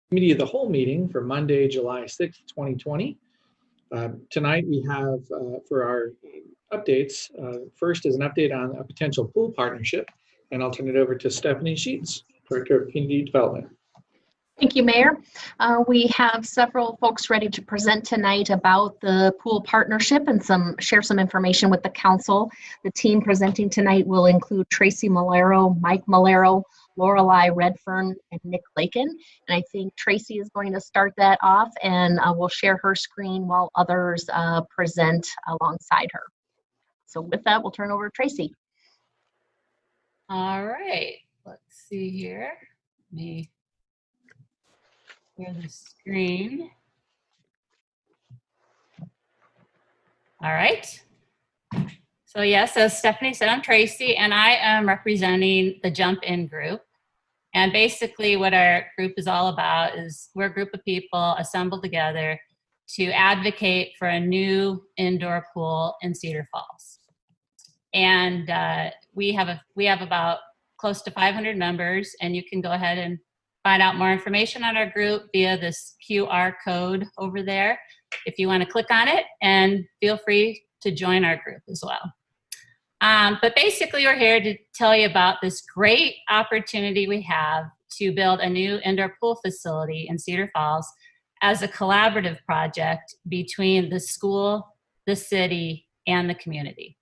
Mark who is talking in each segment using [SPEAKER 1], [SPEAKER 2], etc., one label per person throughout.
[SPEAKER 1] Committee of the Whole meeting for Monday, July 6th, 2020. Tonight we have for our updates, first is an update on a potential pool partnership, and I'll turn it over to Stephanie Sheets, Director of Community Development.
[SPEAKER 2] Thank you, Mayor. We have several folks ready to present tonight about the pool partnership and share some information with the council. The team presenting tonight will include Tracy Malero, Mike Malero, Lorelei Redfern, and Nick Lakin. And I think Tracy is going to start that off, and we'll share her screen while others present alongside her. So with that, we'll turn over to Tracy.
[SPEAKER 3] All right, let's see here. Let me share the screen. All right. So yes, as Stephanie said, I'm Tracy, and I am representing the Jump In group. And basically what our group is all about is we're a group of people assembled together to advocate for a new indoor pool in Cedar Falls. And we have about close to 500 members, and you can go ahead and find out more information on our group via this QR code over there if you want to click on it, and feel free to join our group as well. But basically we're here to tell you about this great opportunity we have to build a new indoor pool facility in Cedar Falls as a collaborative project between the school, the city, and the community.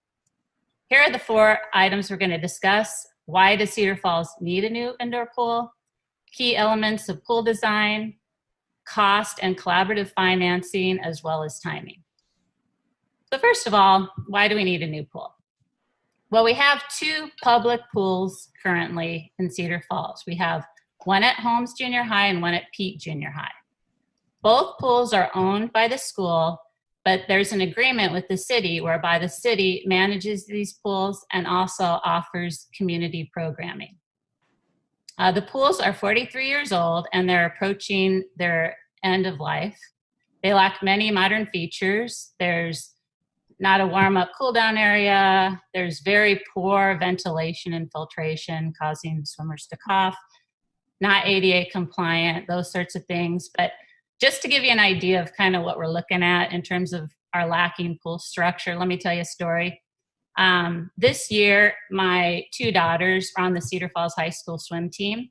[SPEAKER 3] Here are the 4 items we're going to discuss. Why does Cedar Falls need a new indoor pool? Key elements of pool design, cost and collaborative financing, as well as timing. So first of all, why do we need a new pool? Well, we have 2 public pools currently in Cedar Falls. We have one at Holmes Junior High and one at Pete Junior High. Both pools are owned by the school, but there's an agreement with the city whereby the city manages these pools and also offers community programming. The pools are 43 years old and they're approaching their end of life. They lack many modern features. There's not a warm-up cool-down area. There's very poor ventilation and filtration, causing swimmers to cough. Not ADA compliant, those sorts of things. But just to give you an idea of kind of what we're looking at in terms of our lacking pool structure, let me tell you a story. This year, my 2 daughters were on the Cedar Falls High School swim team,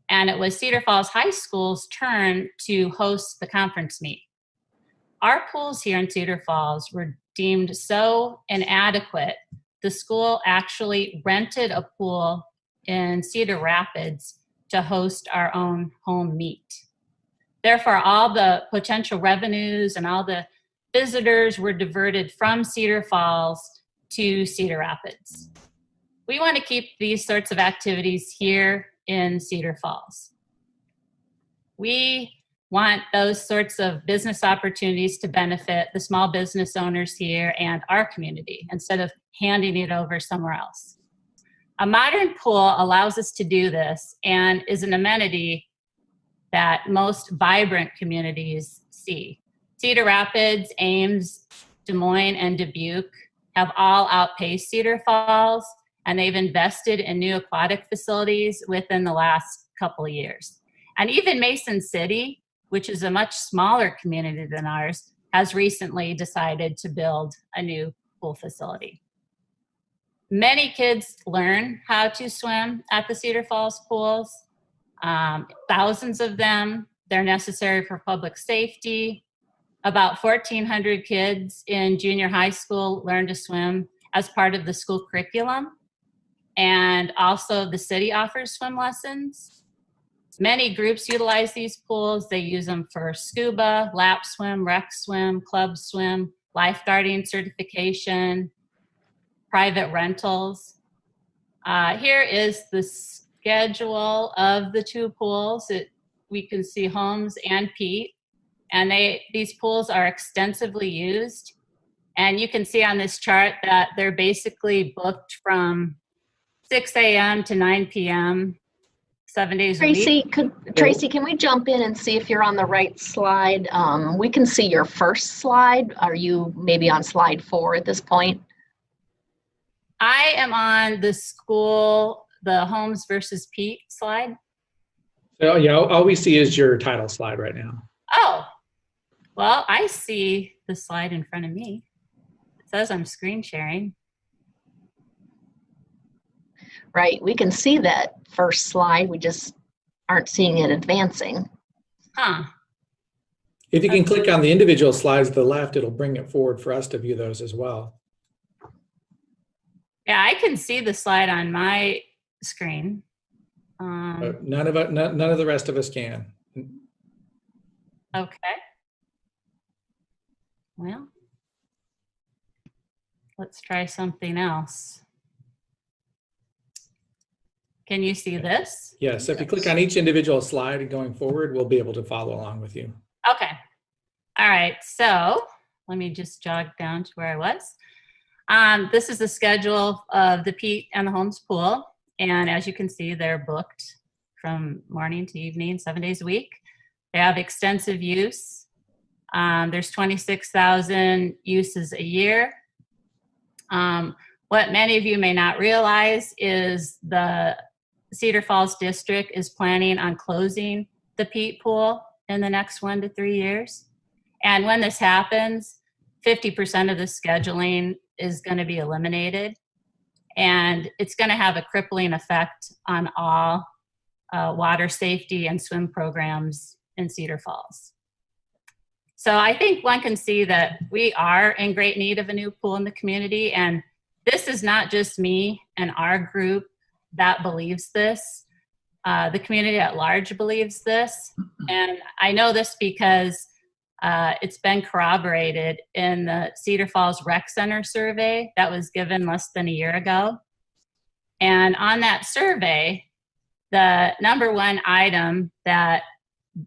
[SPEAKER 3] and it was Cedar Falls High School's turn to host the conference meet. Our pools here in Cedar Falls were deemed so inadequate, the school actually rented a pool in Cedar Rapids to host our own home meet. Therefore, all the potential revenues and all the visitors were diverted from Cedar Falls to Cedar Rapids. We want to keep these sorts of activities here in Cedar Falls. We want those sorts of business opportunities to benefit the small business owners here and our community instead of handing it over somewhere else. A modern pool allows us to do this and is an amenity that most vibrant communities see. Cedar Rapids, Ames, Des Moines, and Dubuque have all outpaced Cedar Falls, and they've invested in new aquatic facilities within the last couple of years. And even Mason City, which is a much smaller community than ours, has recently decided to build a new pool facility. Many kids learn how to swim at the Cedar Falls pools, thousands of them. They're necessary for public safety. About 1,400 kids in junior high school learn to swim as part of the school curriculum. And also the city offers swim lessons. Many groups utilize these pools. They use them for scuba, lap swim, rec swim, club swim, lifeguarding certification, private rentals. Here is the schedule of the 2 pools. We can see Holmes and Pete, and these pools are extensively used. And you can see on this chart that they're basically booked from 6 a.m. to 9 p.m. 7 days a week.
[SPEAKER 2] Tracy, can we jump in and see if you're on the right slide? We can see your first slide. Are you maybe on slide 4 at this point?
[SPEAKER 3] I am on the Holmes versus Pete slide.
[SPEAKER 1] So yeah, all we see is your title slide right now.
[SPEAKER 3] Oh, well, I see the slide in front of me. It says I'm screen sharing.
[SPEAKER 2] Right, we can see that first slide, we just aren't seeing it advancing.
[SPEAKER 3] Huh.
[SPEAKER 1] If you can click on the individual slides to the left, it'll bring it forward for us to view those as well.
[SPEAKER 3] Yeah, I can see the slide on my screen.
[SPEAKER 1] But none of the rest of us can.
[SPEAKER 3] Okay. Well, let's try something else. Can you see this?
[SPEAKER 1] Yes, if you click on each individual slide and going forward, we'll be able to follow along with you.
[SPEAKER 3] Okay. All right. So let me just jog down to where I was. This is the schedule of the Pete and the Holmes pool. And as you can see, they're booked from morning to evening, 7 days a week. They have extensive use. There's 26,000 uses a year. What many of you may not realize is the Cedar Falls district is planning on closing the Pete pool in the next 1 to 3 years. And when this happens, 50% of the scheduling is going to be eliminated. And it's going to have a crippling effect on all water safety and swim programs in Cedar Falls. So I think one can see that we are in great need of a new pool in the community. And this is not just me and our group that believes this. The community at large believes this. And I know this because it's been corroborated in the Cedar Falls Rec Center survey that was given less than a year ago. And on that survey, the number one item that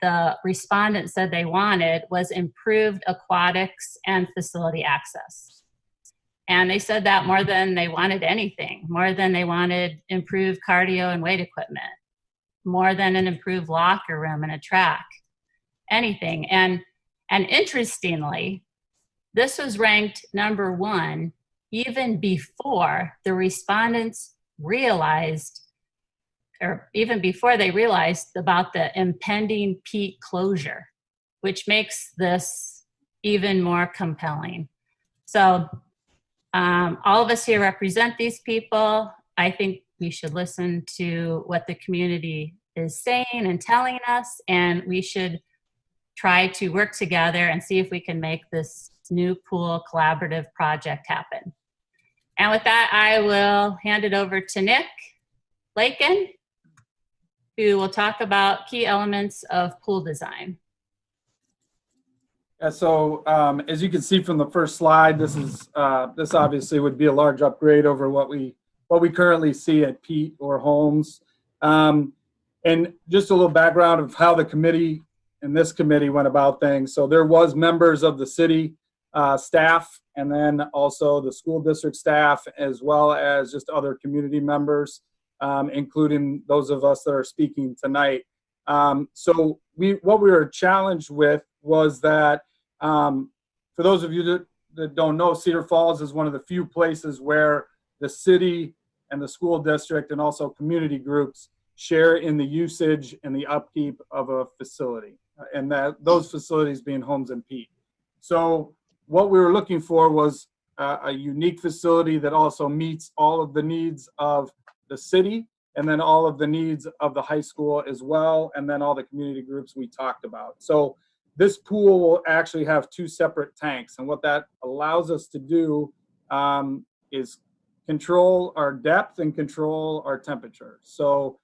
[SPEAKER 3] the respondents said they wanted was improved aquatics and facility access. And they said that more than they wanted anything, more than they wanted improved cardio and weight equipment, more than an improved locker room and a track, anything. And interestingly, this was ranked number one even before the respondents realized, or even before they realized about the impending Pete closure, which makes this even more compelling. So all of us here represent these people. I think we should listen to what the community is saying and telling us, and we should try to work together and see if we can make this new pool collaborative project happen. And with that, I will hand it over to Nick Lakin, who will talk about key elements of pool design.
[SPEAKER 4] Yeah, so as you can see from the first slide, this obviously would be a large upgrade over what we currently see at Pete or Holmes. And just a little background of how the committee and this committee went about things. So there was members of the city staff, and then also the school district staff, as well as just other community members, including those of us that are speaking tonight. So what we were challenged with was that, for those of you that don't know, Cedar Falls is one of the few places where the city and the school district and also community groups share in the usage and the upkeep of a facility, and those facilities being Holmes and Pete. So what we were looking for was a unique facility that also meets all of the needs of the city, and then all of the needs of the high school as well, and then all the community groups we talked about. So this pool will actually have 2 separate tanks, and what that allows us to do is control our depth and control our temperature. So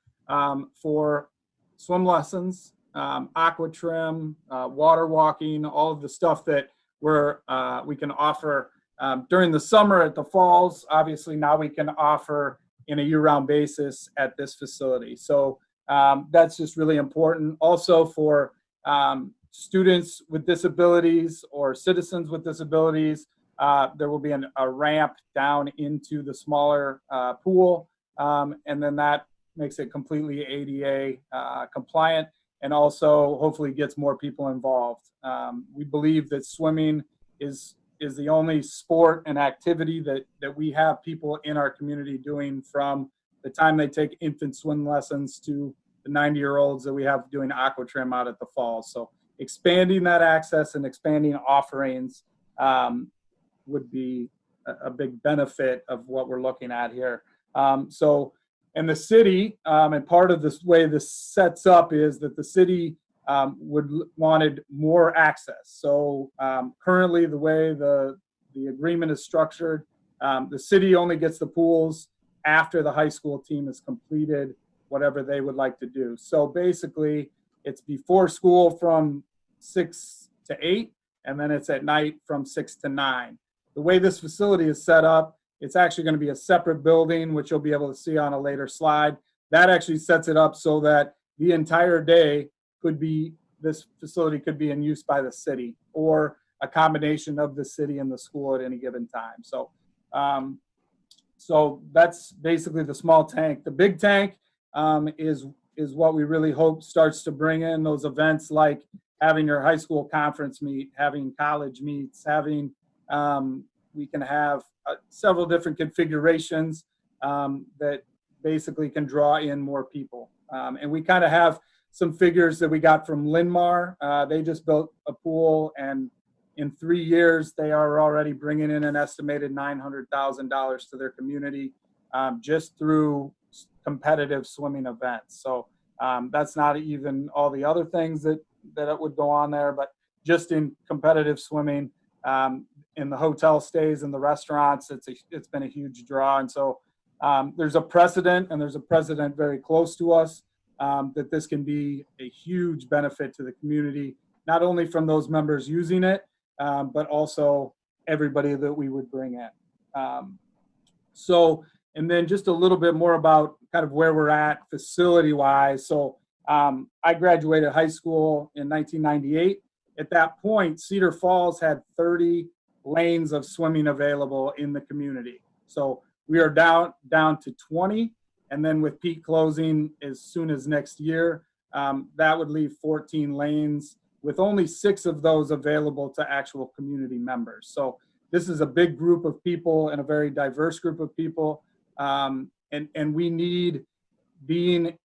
[SPEAKER 4] for swim lessons, aqua trim, water walking, all of the stuff that we can offer during the summer at the falls, obviously now we can offer in a year-round basis at this facility. So that's just really important. Also for students with disabilities or citizens with disabilities, there will be a ramp down into the smaller pool, and then that makes it completely ADA compliant, and also hopefully gets more people involved. We believe that swimming is the only sport and activity that we have people in our community doing from the time they take infant swim lessons to the 90-year-olds that we have doing aqua trim out at the falls. So expanding that access and expanding offerings would be a big benefit of what we're looking at here. So, and the city, and part of this way this sets up is that the city wanted more access. So currently the way the agreement is structured, the city only gets the pools after the high school team has completed whatever they would like to do. So basically it's before school from 6 to 8, and then it's at night from 6 to 9. The way this facility is set up, it's actually going to be a separate building, which you'll be able to see on a later slide. That actually sets it up so that the entire day this facility could be in use by the city, or a combination of the city and the school at any given time. So, so that's basically the small tank. The big tank is what we really hope starts to bring in those events like having your high school conference meet, having college meets, having we can have several different configurations that basically can draw in more people. And we kind of have some figures that we got from Linmar. They just built a pool, and in 3 years, they are already bringing in an estimated $900,000 to their community just through competitive swimming events. So that's not even all the other things that would go on there, but just in competitive swimming, in the hotel stays and the restaurants, it's been a huge draw. And so there's a precedent, and there's a precedent very close to us, that this can be a huge benefit to the community, not only from those members using it, but also everybody that we would bring in. So, and then just a little bit more about kind of where we're at facility-wise. So I graduated high school in 1998. At that point, Cedar Falls had 30 lanes of swimming available in the community. So we are down to 20. And then with Pete closing as soon as next year, that would leave 14 lanes, with only 6 of those available to actual community members. So this is a big group of people and a very diverse group of people. And we need, being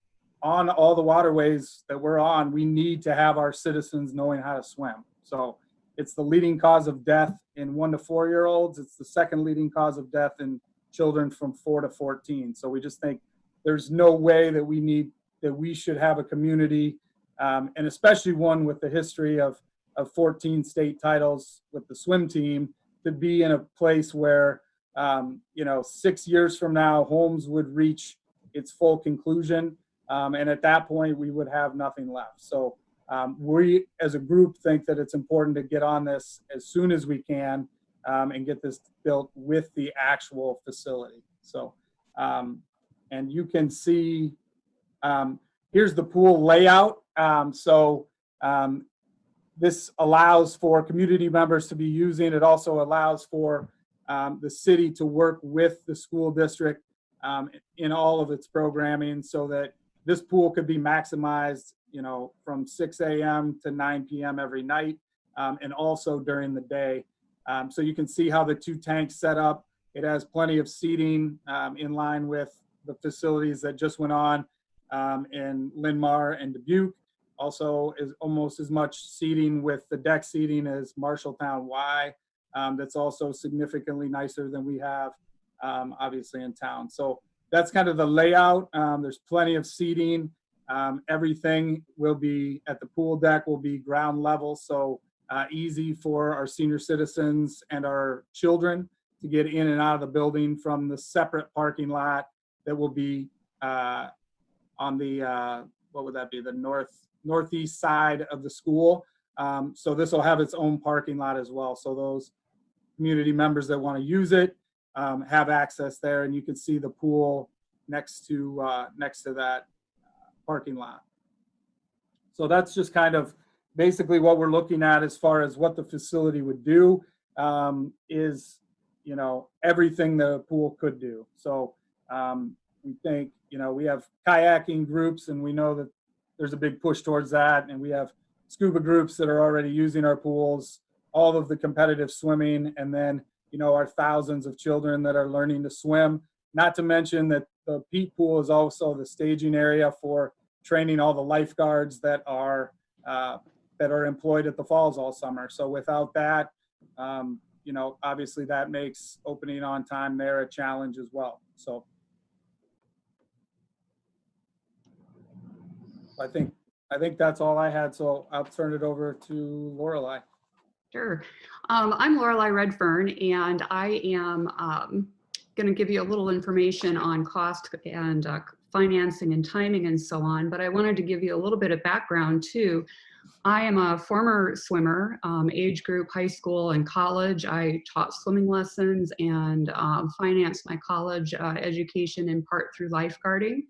[SPEAKER 4] on all the waterways that we're on, we need to have our citizens knowing how to swim. So it's the leading cause of death in 1 to 4 year olds. It's the second leading cause of death in children from 4 to 14. So we just think there's no way that we should have a community, and especially one with the history of 14 state titles with the swim team, to be in a place where 6 years from now, Holmes would reach its full conclusion. And at that point, we would have nothing left. So we, as a group, think that it's important to get on this as soon as we can, and get this built with the actual facility. So, and you can see, here's the pool layout. This allows for community members to be using. It also allows for the city to work with the school district in all of its programming, so that this pool could be maximized, from 6 a.m. to 9 p.m. every night, and also during the day. So you can see how the 2 tanks set up. It has plenty of seating in line with the facilities that just went on in Linmar and Dubuque. Also is almost as much seating with the deck seating as Marshalltown Y. That's also significantly nicer than we have, obviously, in town. So that's kind of the layout. There's plenty of seating. Everything will be at the pool deck will be ground level, so easy for our senior citizens and our children to get in and out of the building from the separate parking lot that will be on the, what would that be, the northeast side of the school. So this will have its own parking lot as well. So those community members that want to use it have access there, and you can see the pool next to that parking lot. So that's just kind of basically what we're looking at as far as what the facility would do, is, everything the pool could do. So we think, we have kayaking groups, and we know that there's a big push towards that. And we have scuba groups that are already using our pools, all of the competitive swimming, and then, our thousands of children that are learning to swim. Not to mention that the Pete pool is also the staging area for training all the lifeguards that are employed at the falls all summer. So without that, you know, obviously that makes opening on time there a challenge as well. So I think that's all I had. So I'll turn it over to Lorelei.
[SPEAKER 5] Sure. I'm Lorelei Redfern, and I am going to give you a little information on cost and financing and timing and so on, but I wanted to give you a little bit of background too. I am a former swimmer, age group, high school and college. I taught swimming lessons and financed my college education in part through lifeguarding.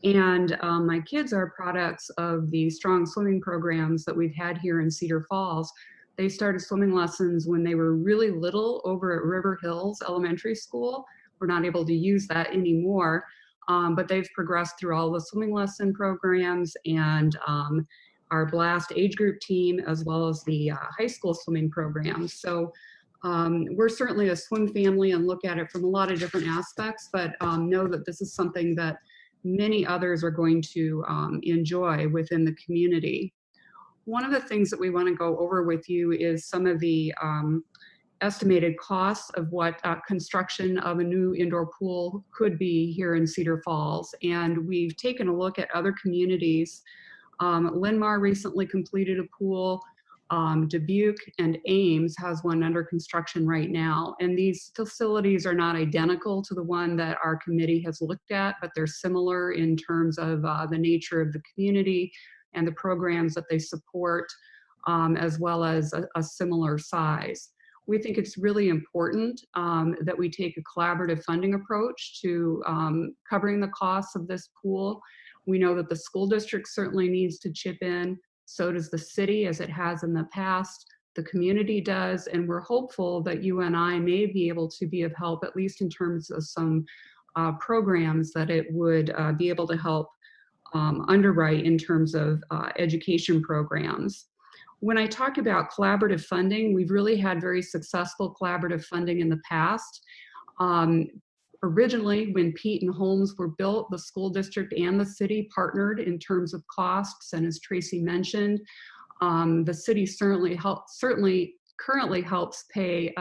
[SPEAKER 5] And my kids are products of the strong swimming programs that we've had here in Cedar Falls. They started swimming lessons when they were really little over at River Hills Elementary School. We're not able to use that anymore, but they've progressed through all the swimming lesson programs and our Blast age group team, as well as the high school swimming programs. So we're certainly a swim family and look at it from a lot of different aspects, but know that this is something that many others are going to enjoy within the community. One of the things that we want to go over with you is some of the estimated costs of what construction of a new indoor pool could be here in Cedar Falls. And we've taken a look at other communities. Linn-Mar recently completed a pool. Dubuque and Ames has one under construction right now. And these facilities are not identical to the one that our committee has looked at, but they're similar in terms of the nature of the community and the programs that they support, as well as a similar size. We think it's really important that we take a collaborative funding approach to covering the costs of this pool. We know that the school district certainly needs to chip in. So does the city, as it has in the past. The community does, and we're hopeful that you and I may be able to be of help, at least in terms of some programs that it would be able to help underwrite in terms of education programs. When I talk about collaborative funding, we've really had very successful collaborative funding in the past. Originally, when Pete and Holmes were built, the school district and the city partnered in terms of costs, and as Tracy mentioned, the city certainly currently helps pay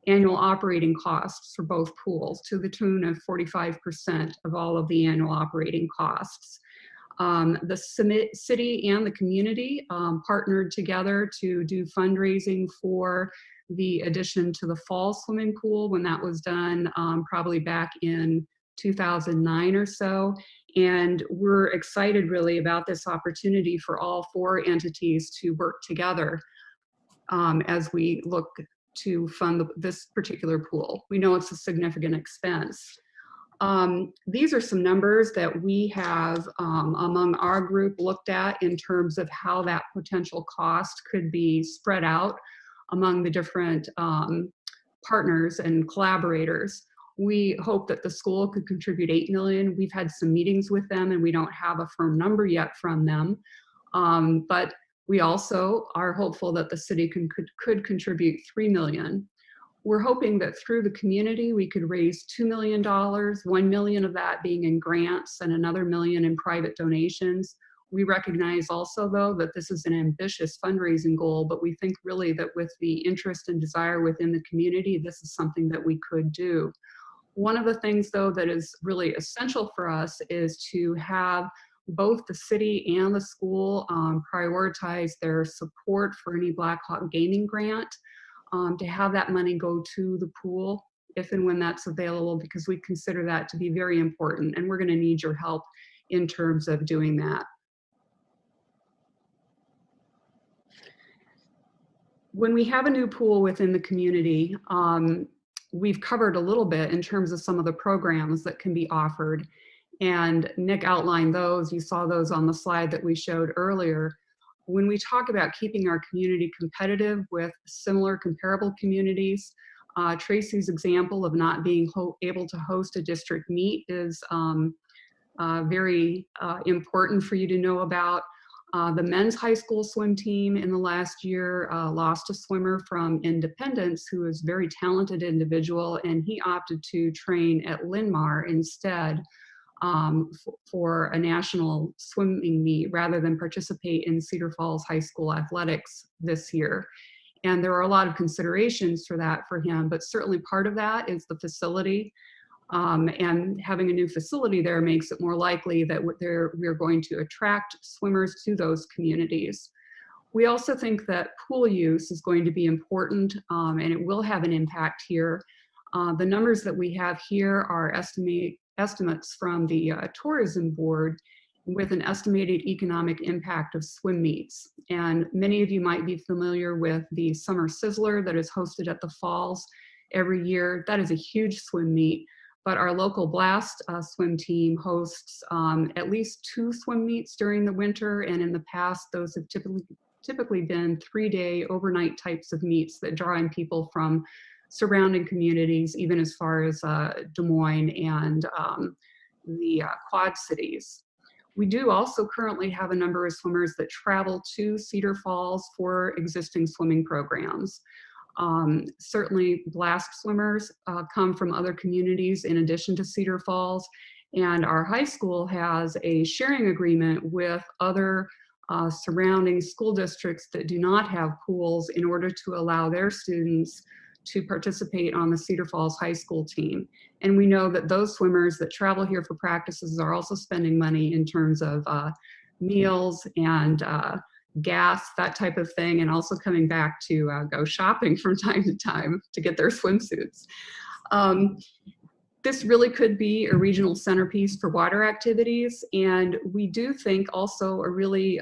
[SPEAKER 5] annual operating costs for both pools to the tune of 45% of all of the annual operating costs. The city and the community partnered together to do fundraising for the addition to the fall swimming pool when that was done probably back in 2009 or so. And we're excited really about this opportunity for all four entities to work together as we look to fund this particular pool. We know it's a significant expense. These are some numbers that we have among our group looked at in terms of how that potential cost could be spread out among the different partners and collaborators. We hope that the school could contribute $8 million. We've had some meetings with them and we don't have a firm number yet from them. But we also are hopeful that the city could contribute $3 million. We're hoping that through the community, we could raise $2 million, $1 million of that being in grants and another $1 million in private donations. We recognize also, though, that this is an ambitious fundraising goal, but we think really that with the interest and desire within the community, this is something that we could do. One of the things, though, that is really essential for us is to have both the city and the school prioritize their support for any Black Hawk Gaming grant, to have that money go to the pool if and when that's available, because we consider that to be very important, and we're going to need your help in terms of doing that. When we have a new pool within the community, we've covered a little bit in terms of some of the programs that can be offered. And Nick outlined those. You saw those on the slide that we showed earlier. When we talk about keeping our community competitive with similar comparable communities, Tracy's example of not being able to host a district meet is very important for you to know about. The men's high school swim team in the last year lost a swimmer from Independence who is a very talented individual, and he opted to train at Linn-Mar instead. for a national swimming meet rather than participate in Cedar Falls High School athletics this year. And there are a lot of considerations for that for him, but certainly part of that is the facility. And having a new facility there makes it more likely that we're going to attract swimmers to those communities. We also think that pool use is going to be important, and it will have an impact here. The numbers that we have here are estimates from the tourism board with an estimated economic impact of swim meets. And many of you might be familiar with the Summer Sizzler that is hosted at the falls every year. That is a huge swim meet, but our local Blast swim team hosts at least 2 swim meets during the winter, and in the past those have typically been 3-day overnight types of meets that draw in people from surrounding communities, even as far as Des Moines and the Quad Cities. We do also currently have a number of swimmers that travel to Cedar Falls for existing swimming programs. Certainly Blast swimmers come from other communities in addition to Cedar Falls, and our high school has a sharing agreement with other surrounding school districts that do not have pools in order to allow their students to participate on the Cedar Falls High School team. And we know that those swimmers that travel here for practices are also spending money in terms of meals and gas, that type of thing, and also coming back to go shopping from time to time to get their swimsuits. This really could be a regional centerpiece for water activities, and we do think also a really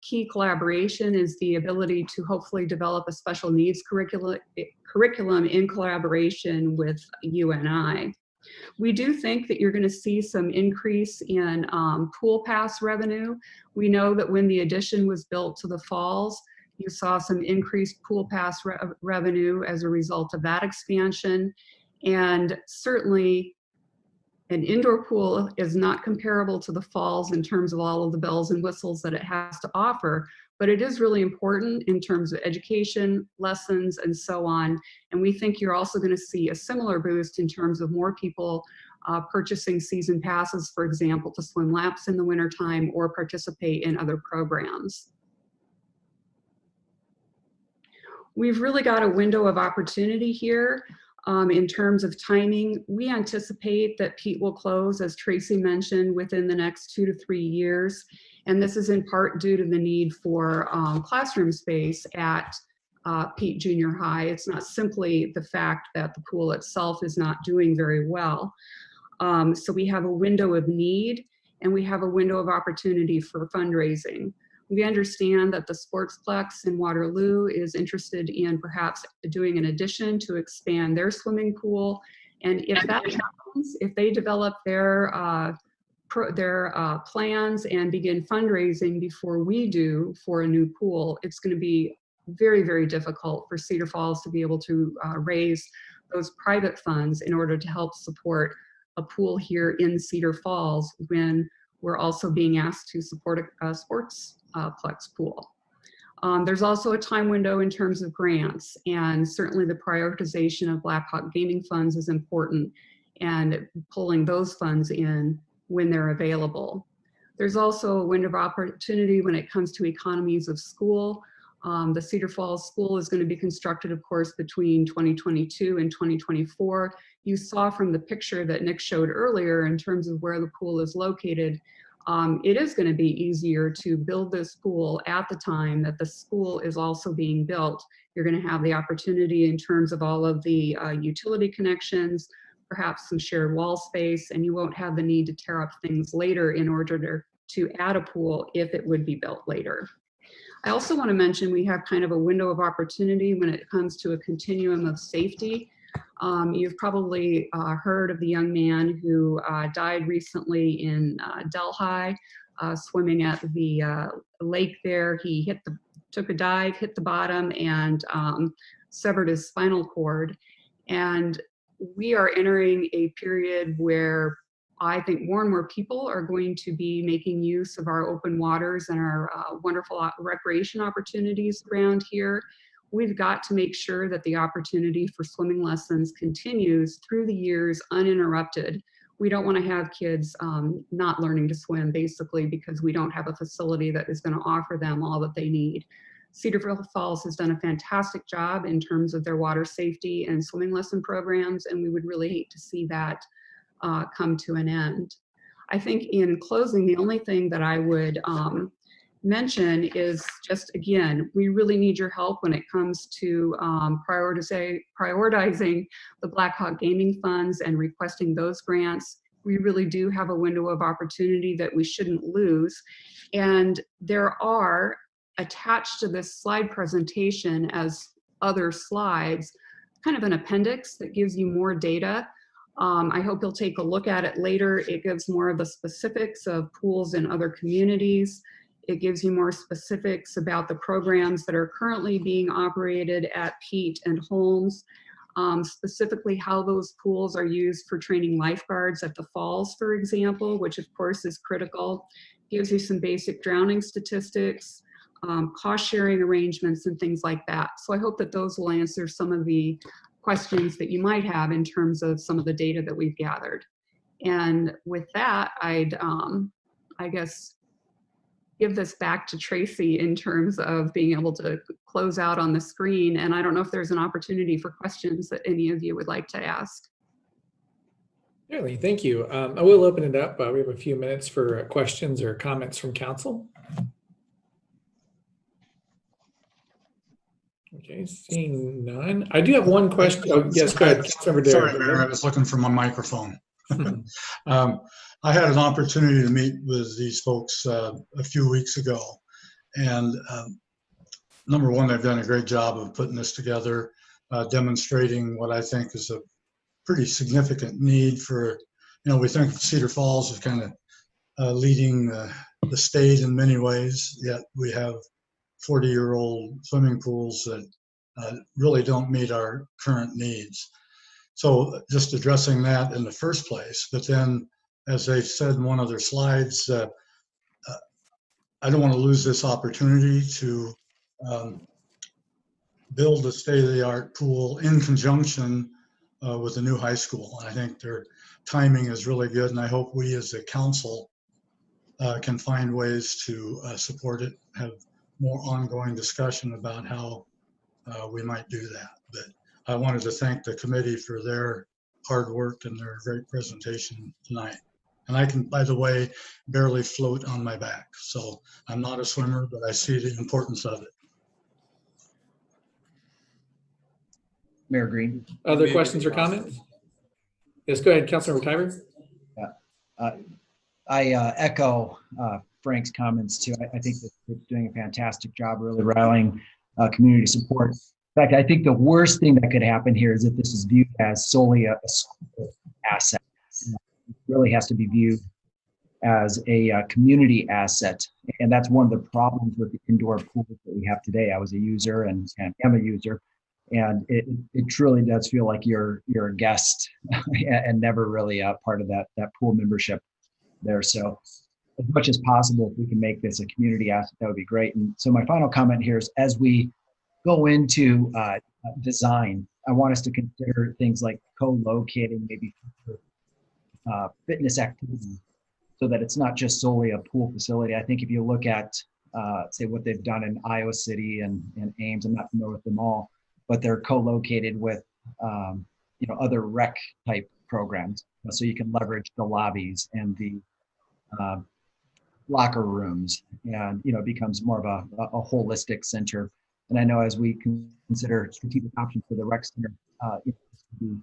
[SPEAKER 5] key collaboration is the ability to hopefully develop a special needs curriculum in collaboration with UNI. We do think that you're going to see some increase in pool pass revenue. We know that when the addition was built to the falls, you saw some increased pool pass revenue as a result of that expansion. And certainly an indoor pool is not comparable to the falls in terms of all of the bells and whistles that it has to offer, but it is really important in terms of education, lessons, and so on. And we think you're also going to see a similar boost in terms of more people purchasing season passes, for example, to swim laps in the wintertime or participate in other programs. We've really got a window of opportunity here. In terms of timing, we anticipate that Pete will close, as Tracy mentioned, within the next 2 to 3 years. And this is in part due to the need for classroom space at Pete Junior High. It's not simply the fact that the pool itself is not doing very well. So we have a window of need and we have a window of opportunity for fundraising. We understand that the Sportsplex in Waterloo is interested in perhaps doing an addition to expand their swimming pool. And if that happens, if they develop their plans and begin fundraising before we do for a new pool, it's going to be very, very difficult for Cedar Falls to be able to raise those private funds in order to help support a pool here in Cedar Falls when we're also being asked to support a Sportsplex pool. There's also a time window in terms of grants, and certainly the prioritization of Blackhawk Gaming funds is important and pulling those funds in when they're available. There's also a window of opportunity when it comes to economies of school. The Cedar Falls School is going to be constructed, of course, between 2022 and 2024. You saw from the picture that Nick showed earlier in terms of where the pool is located, it is going to be easier to build this pool at the time that the school is also being built. You're going to have the opportunity in terms of all of the utility connections, perhaps some shared wall space, and you won't have the need to tear up things later in order to add a pool if it would be built later. I also want to mention we have kind of a window of opportunity when it comes to a continuum of safety. You've probably heard of the young man who died recently in Delhi, swimming at the lake there. He took a dive, hit the bottom, and severed his spinal cord. And we are entering a period where I think more and more people are going to be making use of our open waters and our wonderful recreation opportunities around here. We've got to make sure that the opportunity for swimming lessons continues through the years uninterrupted we don't want to have kids not learning to swim, basically, because we don't have a facility that is going to offer them all that they need. Cedar Falls has done a fantastic job in terms of their water safety and swimming lesson programs, and we would really hate to see that come to an end. I think in closing, the only thing that I would mention is just, again, we really need your help when it comes to prioritizing the Blackhawk Gaming funds and requesting those grants. We really do have a window of opportunity that we shouldn't lose. And there are attached to this slide presentation as other slides, kind of an appendix that gives you more data. I hope you'll take a look at it later. It gives more of the specifics of pools in other communities. It gives you more specifics about the programs that are currently being operated at Pete and Holmes, specifically how those pools are used for training lifeguards at the falls, for example, which of course is critical. Gives you some basic drowning statistics, cost sharing arrangements and things like that. So I hope that those will answer some of the questions that you might have in terms of some of the data that we've gathered. And with that, I'd, I guess, give this back to Tracy in terms of being able to close out on the screen. And I don't know if there's an opportunity for questions that any of you would like to ask.
[SPEAKER 1] Certainly, thank you. I will open it up. We have a few minutes for questions or comments from council. Okay, seeing none. I do have one question. Oh, yes, go ahead.
[SPEAKER 6] Sorry, Mayor, I was looking for my microphone. I had an opportunity to meet with these folks a few weeks ago, and number one, they've done a great job of putting this together, demonstrating what I think is a pretty significant need for, we think of Cedar Falls as kind of leading the state in many ways, yet we have 40-year-old swimming pools that really don't meet our current needs. So just addressing that in the first place, but then as they've said in one of their slides, I don't want to lose this opportunity to build a state-of-the-art pool in conjunction with the new high school. I think their timing is really good, and I hope we as a council can find ways to support it, have more ongoing discussion about how we might do that. But I wanted to thank the committee for their hard work and their great presentation tonight. And I can, by the way, barely float on my back. So I'm not a swimmer, but I see the importance of it.
[SPEAKER 7] Mayor Green.
[SPEAKER 1] Other questions or comments? Yes, go ahead, Councilmember Tiber.
[SPEAKER 7] I echo Frank's comments too. I think that they're doing a fantastic job really rallying community support. In fact, I think the worst thing that could happen here is if this is viewed as solely a school asset. It really has to be viewed as a community asset. And that's one of the problems with the indoor pools that we have today. I was a user and am a user. And it truly does feel like you're a guest and never really a part of that pool membership there. So as much as possible, if we can make this a community asset, that would be great. And so my final comment here is, as we go into design, I want us to consider things like co-locating maybe fitness activities so that it's not just solely a pool facility. I think if you look at, say, what they've done in Iowa City and Ames, I'm not familiar with them all, but they're co-located with other rec type programs, so you can leverage the lobbies and the locker rooms, and it becomes more of a holistic center. And I know as we consider strategic options for the rec center, it to be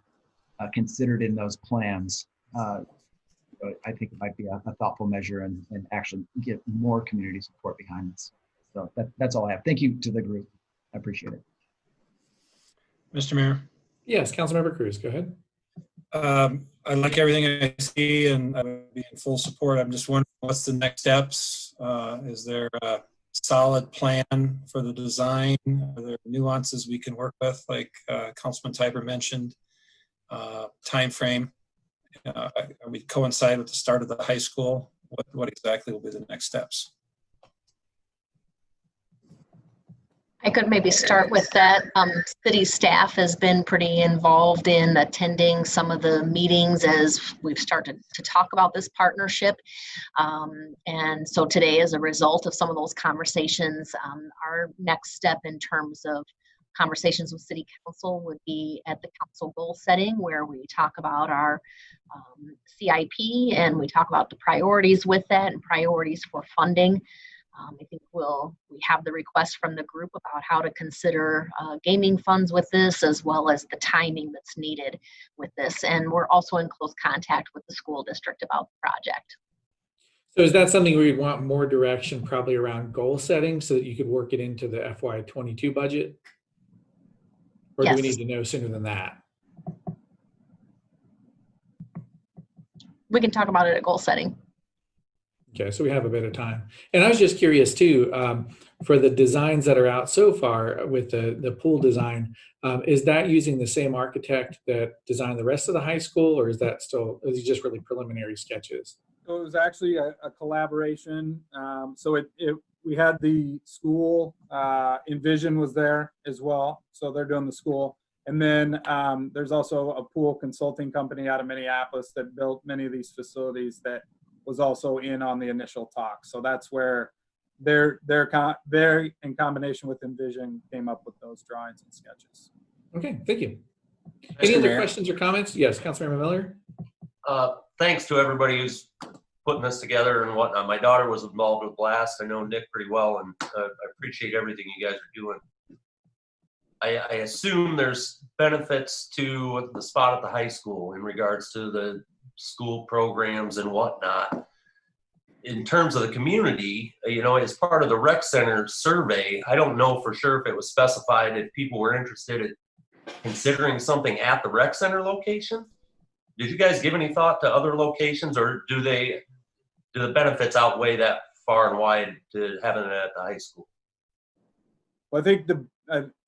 [SPEAKER 7] considered in those plans. I think it might be a thoughtful measure and actually get more community support behind this. So that's all I have. Thank you to the group. I appreciate it.
[SPEAKER 8] Mr. Mayor.
[SPEAKER 1] Yes, Councilmember Cruz, go ahead.
[SPEAKER 8] I like everything I see and I would be in full support. I'm just wondering what's the next steps? Is there a solid plan for the design? Are there nuances we can work with, like Councilman Tiber mentioned? Time frame? Are we coincide with the start of the high school? What exactly will be the next steps?
[SPEAKER 2] I could maybe start with that. City staff has been pretty involved in attending some of the meetings as we've started to talk about this partnership. And so today, as a result of some of those conversations, our next step in terms of conversations with City Council would be at the council goal setting, where we talk about our CIP and we talk about the priorities with that and priorities for funding. I think we have the request from the group about how to consider gaming funds with this, as well as the timing that's needed with this. And we're also in close contact with the school district about the project.
[SPEAKER 1] So is that something we want more direction probably around goal setting so that you could work it into the FY22 budget? Or do we
[SPEAKER 2] Yes.
[SPEAKER 1] need to know sooner than that?
[SPEAKER 2] We can talk about it at goal setting.
[SPEAKER 1] Okay, so we have a bit of time. And I was just curious too, for the designs that are out so far with the pool design, is that using the same architect that designed the rest of the high school, or is it just really preliminary sketches?
[SPEAKER 4] So it was actually a collaboration. So we had the school, Envision was there as well. So they're doing the school. And then there's also a pool consulting company out of Minneapolis that built many of these facilities that was also in on the initial talk. So that's where they're in combination with Envision came up with those drawings and sketches.
[SPEAKER 1] Okay, thank you. Any
[SPEAKER 9] Mr.
[SPEAKER 1] other
[SPEAKER 9] Mayor.
[SPEAKER 1] questions or comments? Yes, Councilmember Miller.
[SPEAKER 9] Thanks to everybody who's putting this together and whatnot. My daughter was involved with Blast. I know Nick pretty well, and I appreciate everything you guys are doing. I assume there's benefits to the spot at the high school in regards to the school programs and whatnot. In terms of the community, as part of the rec center survey, I don't know for sure if it was specified if people were interested in considering something at the rec center location. Did you guys give any thought to other locations, or do the benefits outweigh that far and wide to having it at the high school?
[SPEAKER 4] Well, I think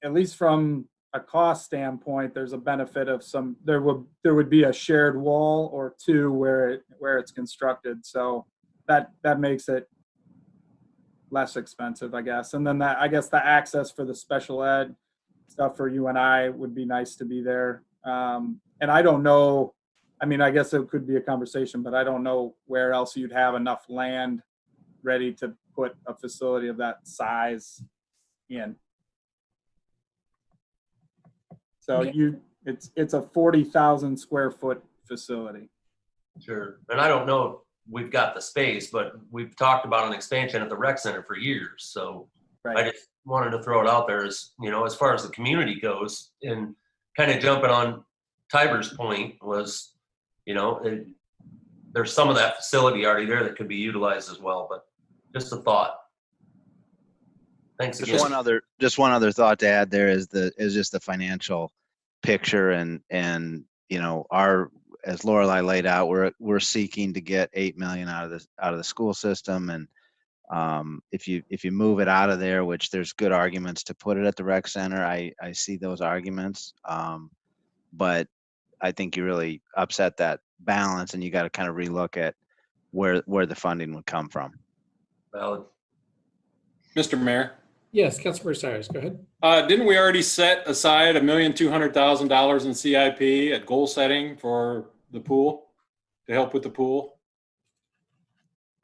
[SPEAKER 4] at least from a cost standpoint, there's a benefit of there would be a shared wall or two where it's constructed. So that makes it less expensive, I guess. And then I guess the access for the special ed stuff for you and I would be nice to be there. And I don't know, I mean, I guess it could be a conversation, but I don't know where else you'd have enough land ready to put a facility of that size in. So it's a 40,000 square foot facility.
[SPEAKER 9] Sure. And I don't know if we've got the space, but we've talked about an expansion at the rec center for years. So
[SPEAKER 4] Right.
[SPEAKER 9] I just wanted to throw it out there as far as the community goes, and kind of jumping on Tiber's point was, there's some of that facility already there that could be utilized as well, but just a thought. Thanks again.
[SPEAKER 10] Just one other thought to add there is just the financial picture, and as Lorelei laid out, we're seeking to get $8 million out of the school system, and if you move it out of there, which there's good arguments to put it at the rec center, I see those arguments, but I think you really upset that balance, and you got to kind of relook at where the funding would come from.
[SPEAKER 9] Valid.
[SPEAKER 8] Mr. Mayor,
[SPEAKER 1] Yes, Councilmember Cyrus, go ahead.
[SPEAKER 8] didn't we already set aside $1,200,000 in CIP at goal setting for the pool, to help with the pool?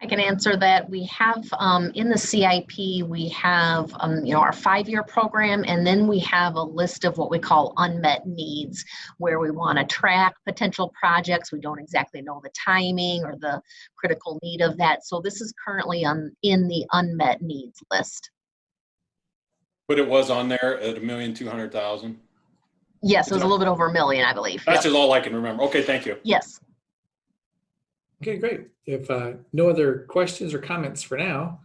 [SPEAKER 2] I can answer that. We have in the CIP, we have our 5-year program, and then we have a list of what we call unmet needs, where we want to track potential projects. We don't exactly know the timing or the critical need of that. So this is currently in the unmet needs list.
[SPEAKER 8] But it was on there at $1,200,000.
[SPEAKER 2] Yes, it was a little bit over $1 million, I believe.
[SPEAKER 8] That's
[SPEAKER 2] Yep.
[SPEAKER 8] just all I can remember. Okay, thank you.
[SPEAKER 2] Yes.
[SPEAKER 1] Okay, great. If no other questions or comments for now,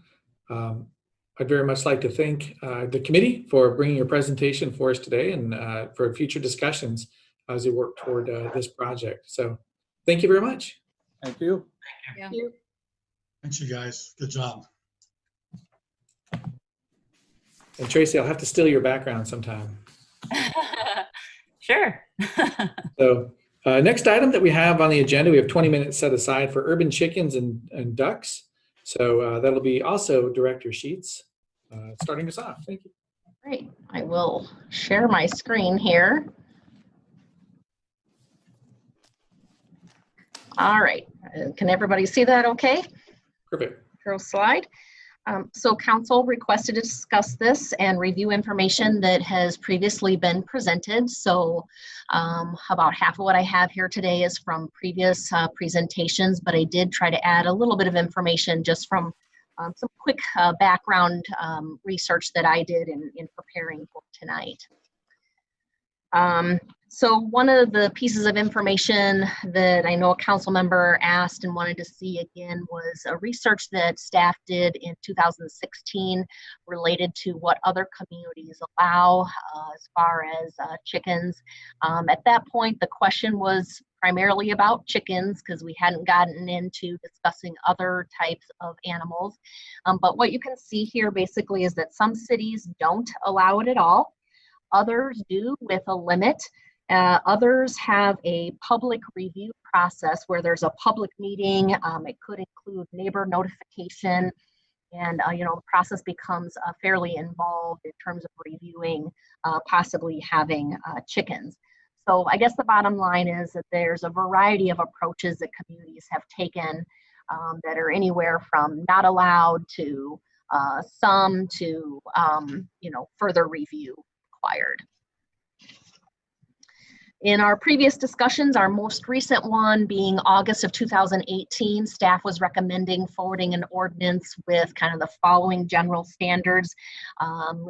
[SPEAKER 1] I'd very much like to thank the committee for bringing your presentation for us today, and for future discussions as we work toward this project. So thank you very much.
[SPEAKER 4] Thank you.
[SPEAKER 3] Thank you.
[SPEAKER 6] Thanks, you guys. Good job.
[SPEAKER 1] And Tracy, I'll have to steal your background sometime.
[SPEAKER 3] Sure.
[SPEAKER 1] So next item that we have on the agenda, we have 20 minutes set aside for urban chickens and ducks. So that'll be also director sheets, starting us off. Thank you.
[SPEAKER 2] Great. I will share my screen here. All right. Can everybody see that okay?
[SPEAKER 1] Perfect.
[SPEAKER 2] Control slide. So council requested to discuss this and review information that has previously been presented. So about half of what I have here today is from previous presentations, but I did try to add a little bit of information just from some quick background research that I did in preparing for tonight. So one of the pieces of information that I know a council member asked and wanted to see again was a research that staff did in 2016 related to what other communities allow as far as chickens. At that point, the question was primarily about chickens because we hadn't gotten into discussing other types of animals. But what you can see here basically is that some cities don't allow it at all. Others do with a limit. Others have a public review process where there's a public meeting. It could include neighbor notification, and the process becomes fairly involved in terms of reviewing possibly having chickens. So I guess the bottom line is that there's a variety of approaches that communities have taken that are anywhere from not allowed to some to further review required. In our previous discussions, our most recent one being August of 2018, staff was recommending forwarding an ordinance with kind of the following general standards,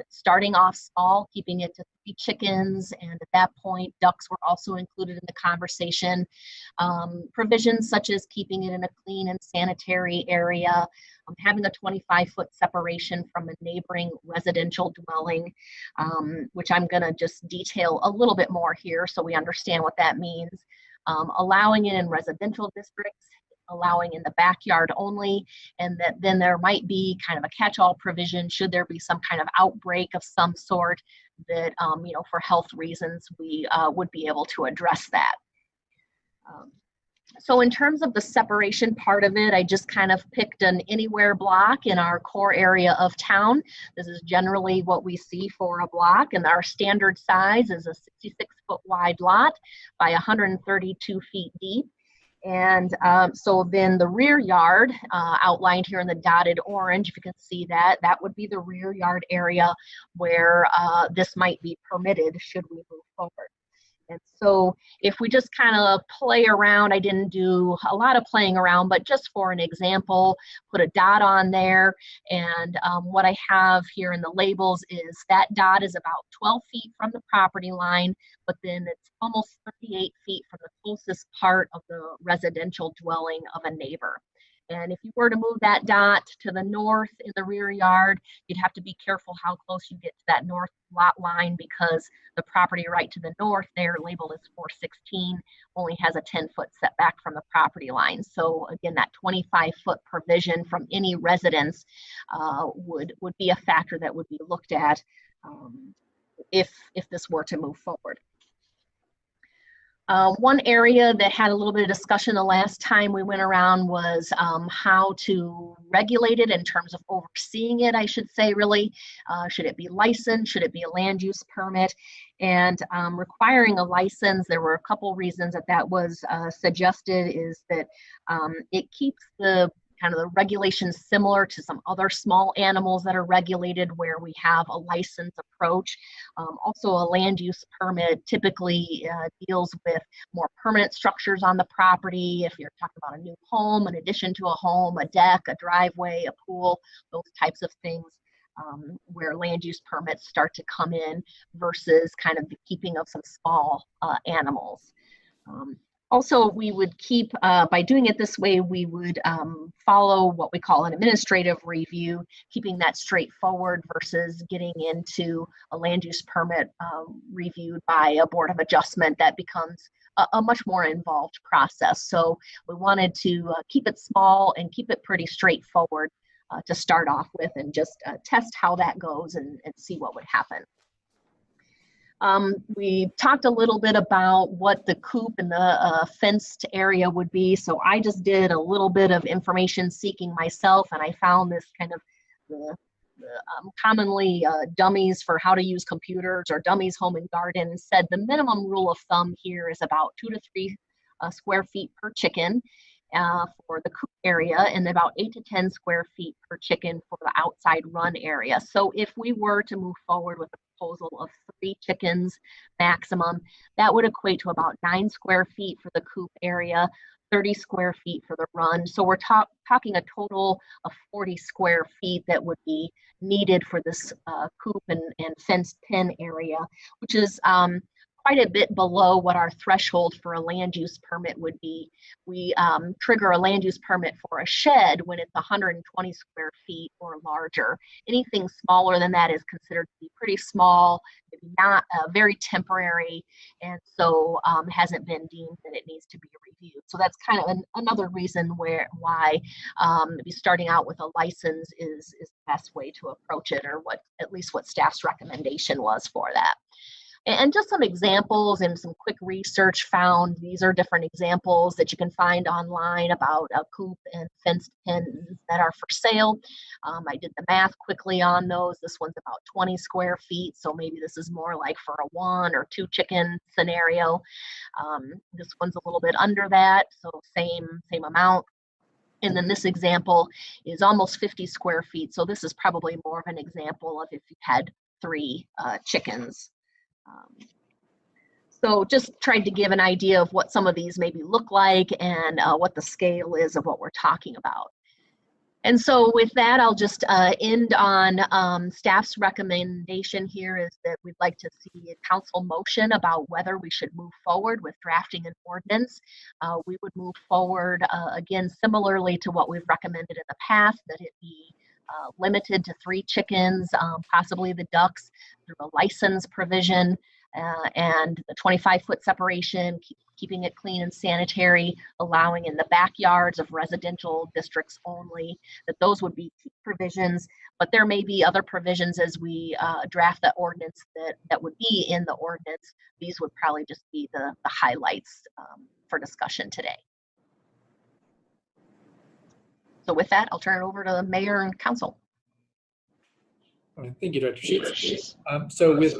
[SPEAKER 2] starting off small, keeping it to 3 chickens, and at that point, ducks were also included in the conversation. Provisions such as keeping it in a clean and sanitary area, having a 25-foot separation from a neighboring residential dwelling, which I'm going to just detail a little bit more here so we understand what that means. Allowing it in residential districts, allowing in the backyard only, and that then there might be kind of a catch-all provision should there be some kind of outbreak of some sort that, for health reasons, we would be able to address that. So in terms of the separation part of it, I just kind of picked an anywhere block in our core area of town. This is generally what we see for a block, and our standard size is a 66-foot wide lot by 132 feet deep. And so then the rear yard, outlined here in the dotted orange, if you can see that, that would be the rear yard area where this might be permitted should we move forward. And so if we just kind of play around, I didn't do a lot of playing around, but just for an example, put a dot on there. And what I have here in the labels is that dot is about 12 feet from the property line, but then it's almost 38 feet from the closest part of the residential dwelling of a neighbor. And if you were to move that dot to the north in the rear yard, you'd have to be careful how close you get to that north lot line because the property right to the north there, labeled as 416, only has a 10-foot setback from the property line. So again, that 25-foot provision from any residence would be a factor that would be looked at if this were to move forward. One area that had a little bit of discussion the last time we went around was how to regulate it in terms of overseeing it, I should say, really. Should it be licensed? Should it be a land use permit? And requiring a license, there were a couple reasons that was suggested, is that it keeps the kind of the regulations similar to some other small animals that are regulated where we have a license approach. Also, a land use permit typically deals with more permanent structures on the property. If you're talking about a new home, in addition to a home, a deck, a driveway, a pool, those types of things where land use permits start to come in versus kind of the keeping of some small animals. Also, we would keep, by doing it this way, we would follow what we call an administrative review, keeping that straightforward versus getting into a land use permit reviewed by a board of adjustment that becomes a much more involved process. So we wanted to keep it small and keep it pretty straightforward to start off with and just test how that goes and see what would happen. We talked a little bit about what the coop and the fenced area would be. So I just did a little bit of information seeking myself, and I found this kind of commonly dummies for how to use computers or dummies home and garden, said the minimum rule of thumb here is about 2 to 3 square feet per chicken for the coop area, and about 8 to 10 square feet per chicken for the outside run area. So if we were to move forward with a proposal of 3 chickens maximum, that would equate to about 9 square feet for the coop area, 30 square feet for the run. So we're talking a total of 40 square feet that would be needed for this coop and fenced pen area, which is quite a bit below what our threshold for a land use permit would be. We trigger a land use permit for a shed when it's 120 square feet or larger. Anything smaller than that is considered to be pretty small, maybe not very temporary, and so hasn't been deemed that it needs to be reviewed. So that's kind of another reason why maybe starting out with a license is the best way to approach it, or at least what staff's recommendation was for that. And just some examples and some quick research found, these are different examples that you can find online about a coop and fenced pens that are for sale. I did the math quickly on those. This one's about 20 square feet, so maybe this is more like for a 1 or 2 chicken scenario. This one's a little bit under that, so same amount. And then this example is almost 50 square feet, so this is probably more of an example of if you had 3 chickens. So just tried to give an idea of what some of these maybe look like and what the scale is of what we're talking about. And so with that, I'll just end on staff's recommendation here is that we'd like to see a council motion about whether we should move forward with drafting an ordinance. We would move forward, again, similarly to what we've recommended in the past, that it be limited to 3 chickens, possibly the ducks, through a license provision, and the 25-foot separation, keeping it clean and sanitary, allowing in the backyards of residential districts only, that those would be key provisions. But there may be other provisions as we draft the ordinance that would be in the ordinance. These would probably just be the highlights for discussion today. So with that, I'll turn it over to the mayor and council.
[SPEAKER 1] Thank you, Dr. Sheets. So with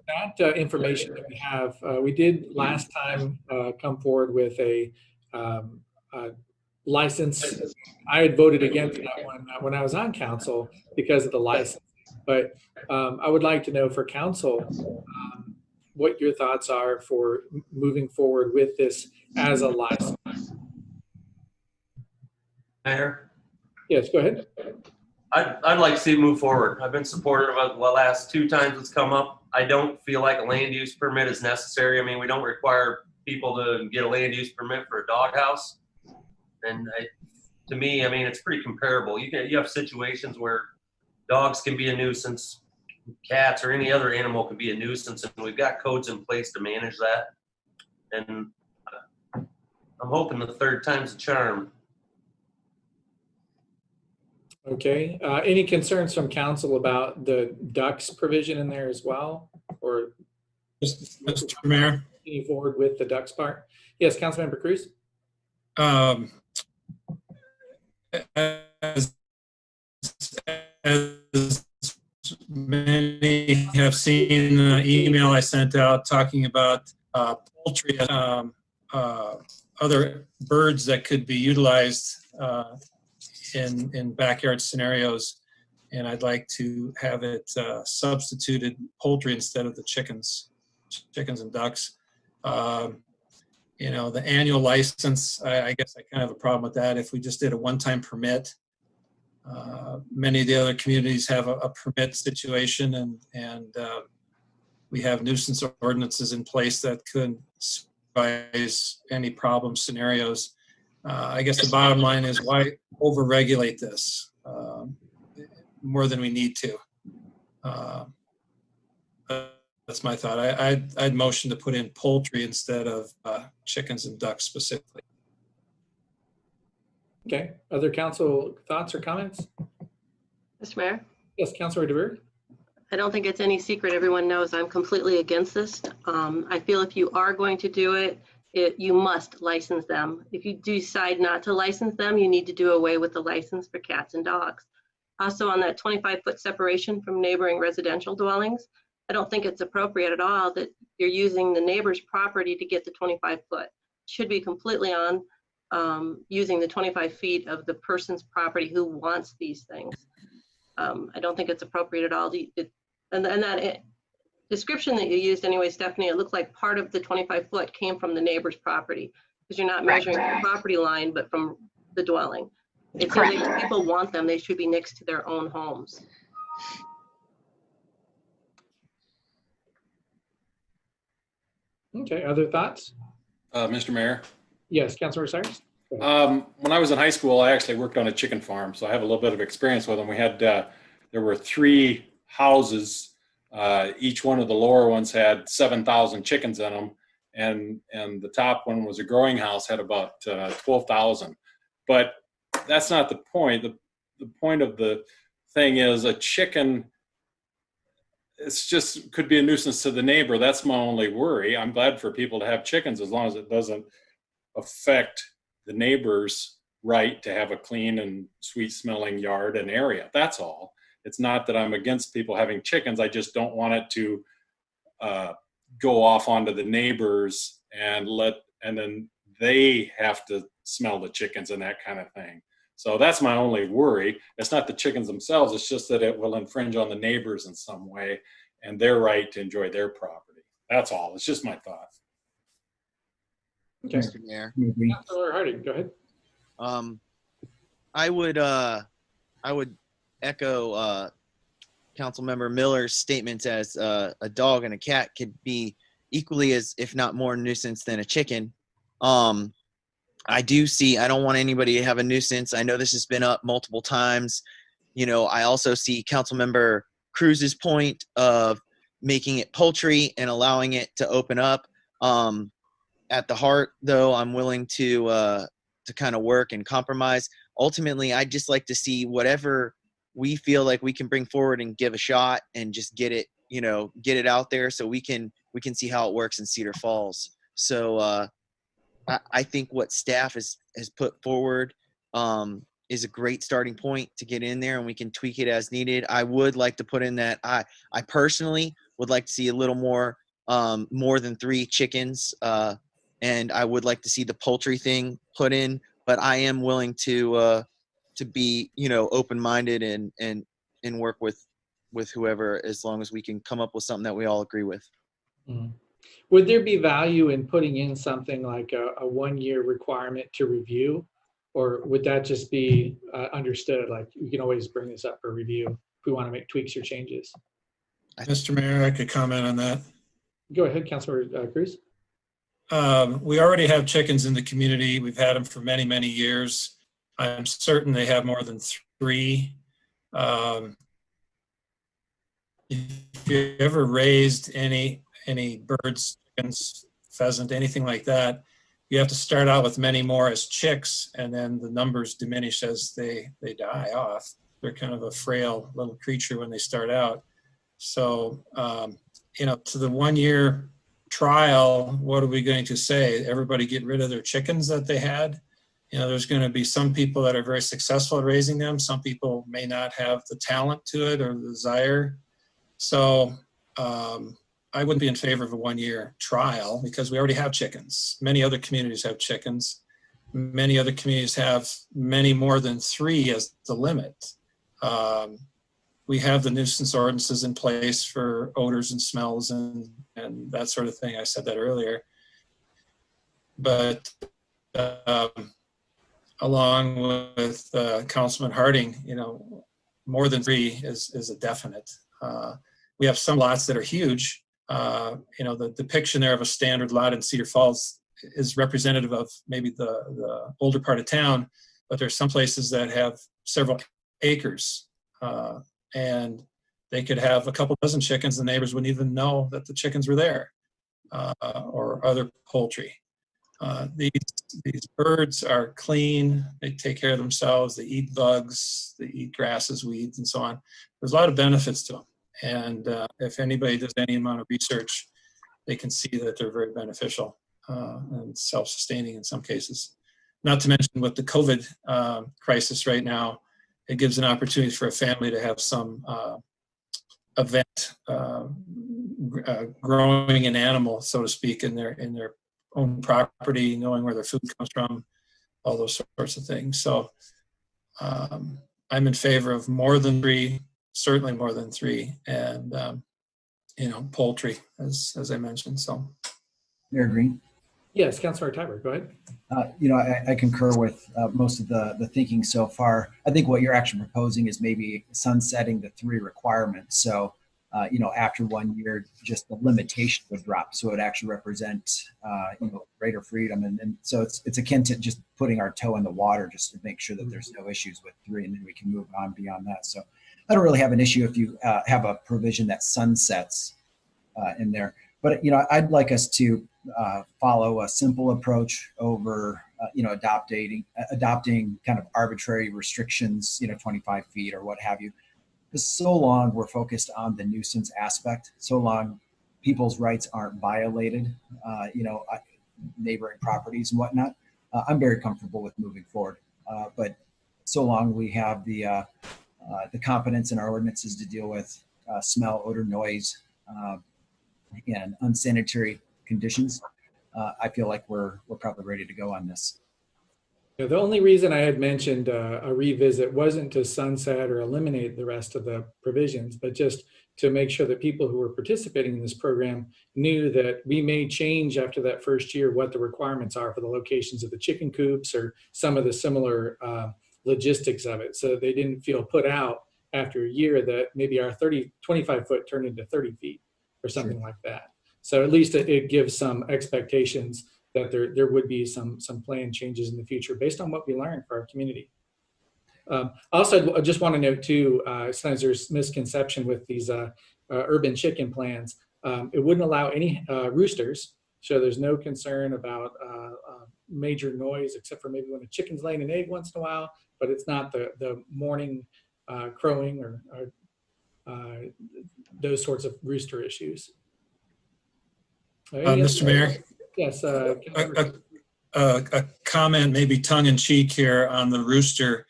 [SPEAKER 1] that information that we have, we did last time come forward with a license. I had voted against that one when I was on council because of the license. But I would like to know for council what your thoughts are for moving forward with this as a license.
[SPEAKER 9] Mayor?
[SPEAKER 1] Yes, go ahead.
[SPEAKER 9] I'd like to see it move forward. I've been supportive of the last 2 times it's come up. I don't feel like a land use permit is necessary. I mean, we don't require people to get a land use permit for a doghouse. And to me, I mean, it's pretty comparable. You have situations where dogs can be a nuisance, cats or any other animal can be a nuisance, and we've got codes in place to manage that. And I'm hoping the 3rd time's a charm.
[SPEAKER 1] Okay. Any concerns from council about the ducks provision in there as well, or
[SPEAKER 8] Mr. Mayor?
[SPEAKER 1] Continue forward with the ducks part? Yes, Councilmember Cruz.
[SPEAKER 8] As many have seen the email I sent out talking about poultry, other birds that could be utilized in backyard scenarios, and I'd like to have it substituted poultry instead of the chickens and ducks. You know, the annual license, I guess I kind of have a problem with that. If we just did a one-time permit, many of the other communities have a permit situation, and we have nuisance ordinances in place that could supervise any problem scenarios. I guess the bottom line is, why over-regulate this more than we need to? That's my thought. I'd motion to put in poultry instead of chickens and ducks specifically.
[SPEAKER 1] Okay. Other council thoughts or comments?
[SPEAKER 11] Mr. Mayor?
[SPEAKER 1] Yes, Councilor DeVere.
[SPEAKER 11] I don't think it's any secret. Everyone knows I'm completely against this. I feel if you are going to do it, you must license them. If you decide not to license them, you need to do away with the license for cats and dogs. Also on that 25-foot separation from neighboring residential dwellings, I don't think it's appropriate at all that you're using the neighbor's property to get the 25 foot. Should be completely on using the 25 feet of the person's property who wants these things. I don't think it's appropriate at all. And that description that you used anyway, Stephanie, it looked like part of the 25 foot came from the neighbor's property because you're not measuring the property line, but from the dwelling. It seems like if people want them, they should be next to their own homes.
[SPEAKER 1] Okay, other thoughts?
[SPEAKER 12] Mr. Mayor,
[SPEAKER 1] Yes, Councilor Cyrus?
[SPEAKER 12] when I was in high school, I actually worked on a chicken farm, so I have a little bit of experience with them. We had, there were 3 houses. Each one of the lower ones had 7,000 chickens in them, and the top one was a growing house, had about 12,000. But that's not the point. The point of the thing is a chicken, it's just could be a nuisance to the neighbor. That's my only worry. I'm glad for people to have chickens as long as it doesn't affect the neighbor's right to have a clean and sweet smelling yard and area. That's all. It's not that I'm against people having chickens. I just don't want it to go off onto the neighbors and then they have to smell the chickens and that kind of thing. So that's my only worry. It's not the chickens themselves. It's just that it will infringe on the neighbors in some way and their right to enjoy their property. That's all. It's just my thought.
[SPEAKER 1] Okay.
[SPEAKER 13] Mr. Mayor.
[SPEAKER 1] Councilor Harding, go ahead.
[SPEAKER 13] I would echo Councilmember Miller's statements as a dog and a cat could be equally as, if not more, nuisance than a chicken. I don't want anybody to have a nuisance. I know this has been up multiple times. You know, I also see Councilmember Cruz's point of making it poultry and allowing it to open up. At the heart, though, I'm willing to kind of work and compromise. Ultimately, I'd just like to see whatever we feel like we can bring forward and give a shot and just get it out there so we can see how it works in Cedar Falls. So I think what staff has put forward is a great starting point to get in there, and we can tweak it as needed. I would like to put in that I personally would like to see a little more than 3 chickens, and I would like to see the poultry thing put in. But I am willing to be open-minded and work with whoever, as long as we can come up with something that we all agree with.
[SPEAKER 1] Mm-hmm. Would there be value in putting in something like a 1-year requirement to review, or would that just be understood? Like, you can always bring this up for review if we want to make tweaks or changes.
[SPEAKER 8] Mr. Mayor, I could comment on that.
[SPEAKER 1] Go ahead, Councilor Cruz.
[SPEAKER 8] We already have chickens in the community. We've had them for many, many years. I'm certain they have more than 3. If you ever raised any birds, chickens, pheasant, anything like that, you have to start out with many more as chicks, and then the numbers diminish as they die off. They're kind of a frail little creature when they start out. So, to the 1-year trial, what are we going to say? Everybody get rid of their chickens that they had? There's going to be some people that are very successful at raising them. Some people may not have the talent to it or the desire. So I wouldn't be in favor of a 1-year trial because we already have chickens. Many other communities have chickens. Many other communities have many more than 3 as the limit. We have the nuisance ordinances in place for odors and smells and that sort of thing. I said that earlier. But along with Councilman Harding, more than 3 is a definite. We have some lots that are huge. The depiction there of a standard lot in Cedar Falls is representative of maybe the older part of town, but there's some places that have several acres. And they could have a couple dozen chickens. The neighbors wouldn't even know that the chickens were there, or other poultry. These birds are clean. They take care of themselves. They eat bugs. They eat grasses, weeds, and so on. There's a lot of benefits to them. And if anybody does any amount of research, they can see that they're very beneficial and self-sustaining in some cases. Not to mention with the COVID crisis right now, it gives an opportunity for a family to have some event, growing an animal, so to speak, in their own property, knowing where their food comes from, all those sorts of things. So I'm in favor of more than 3, certainly more than 3, and poultry, as I mentioned. So,
[SPEAKER 7] Mayor Green.
[SPEAKER 1] Yes, Councilor Tiber, go ahead.
[SPEAKER 7] I concur with most of the thinking so far. I think what you're actually proposing is maybe sunsetting the 3 requirements. So, after 1 year, just the limitation would drop. So it would actually represent, greater freedom. And so it's akin to just putting our toe in the water just to make sure that there's no issues with 3, and then we can move on beyond that. So I don't really have an issue if you have a provision that sunsets in there. But, I'd like us to follow a simple approach over, adopting kind of arbitrary restrictions, 25 feet or what have you. Because so long we're focused on the nuisance aspect, so long people's rights aren't violated, neighboring properties and whatnot, I'm very comfortable with moving forward. But so long we have the competence in our ordinances to deal with smell, odor, noise, and unsanitary conditions, I feel like we're probably ready to go on this.
[SPEAKER 1] Yeah, the only reason I had mentioned a revisit wasn't to sunset or eliminate the rest of the provisions, but just to make sure that people who were participating in this program knew that we may change after that first year what the requirements are for the locations of the chicken coops or some of the similar logistics of it. So they didn't feel put out after a year that maybe our 25 foot turned into 30 feet or something like that. So at least it gives some expectations that there would be some planned changes in the future based on what we learned for our community. Also, I just want to note too, sometimes there's misconception with these urban chicken plans. It wouldn't allow any roosters, so there's no concern about major noise except for maybe when a chicken's laying an egg once in a while, but it's not the morning crowing or those sorts of rooster issues.
[SPEAKER 8] Mr. Mayor?
[SPEAKER 1] Yes.
[SPEAKER 8] A comment, maybe tongue in cheek here on the rooster.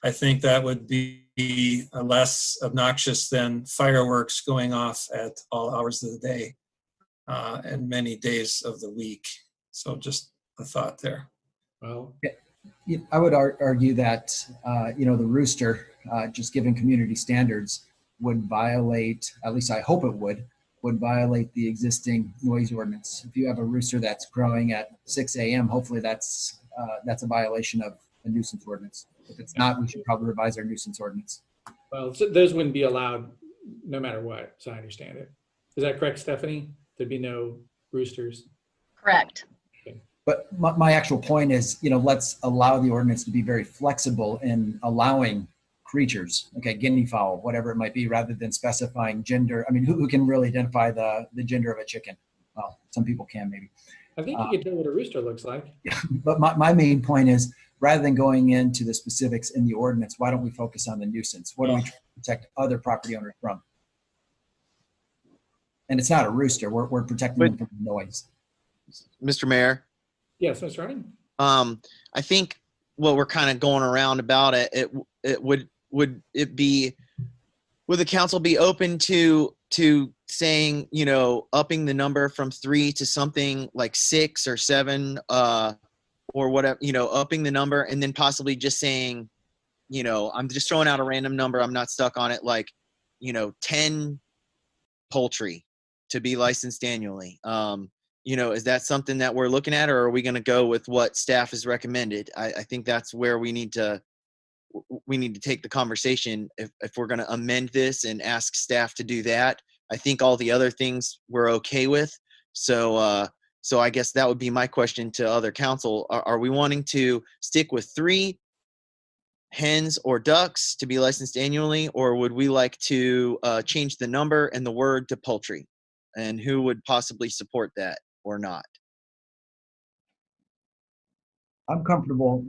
[SPEAKER 8] I think that would be less obnoxious than fireworks going off at all hours of the day and many days of the week. So just a thought there.
[SPEAKER 1] Well,
[SPEAKER 7] I would argue that, the rooster, just given community standards, would violate, at least I hope it would violate the existing noise ordinance. If you have a rooster that's crowing at 6 a.m., hopefully that's a violation of the nuisance ordinance. If it's not, we should probably revise our nuisance ordinance.
[SPEAKER 1] Well, so those wouldn't be allowed no matter what, so I understand it. Is that correct, Stephanie? There'd be no roosters?
[SPEAKER 2] Correct.
[SPEAKER 1] Okay.
[SPEAKER 7] But my actual point is, let's allow the ordinance to be very flexible in allowing creatures, okay, guinea fowl, whatever it might be, rather than specifying gender. I mean, who can really identify the gender of a chicken? Well, some people can maybe.
[SPEAKER 1] I think you can tell what a rooster looks like.
[SPEAKER 7] Yeah, but my main point is, rather than going into the specifics in the ordinance, why don't we focus on the nuisance? What do we try to protect other property owners from? And it's not a rooster. We're protecting them from
[SPEAKER 13] noise. Mr. Mayor?
[SPEAKER 1] Yes, Mr. Harding?
[SPEAKER 13] I think what we're kind of going around about would the council be open to saying, upping the number from 3 to something like 6 or 7, or whatever, upping the number, and then possibly just saying, I'm just throwing out a random number, I'm not stuck on it, like, 10 poultry to be licensed annually. Is that something that we're looking at, or are we going to go with what staff has recommended? I think that's where we need to take the conversation. If we're going to amend this and ask staff to do that, I think all the other things we're okay with. So I guess that would be my question to other council. Are we wanting to stick with 3 hens or ducks to be licensed annually, or would we like to change the number and the word to poultry? And who would possibly support that or not?
[SPEAKER 7] I'm comfortable,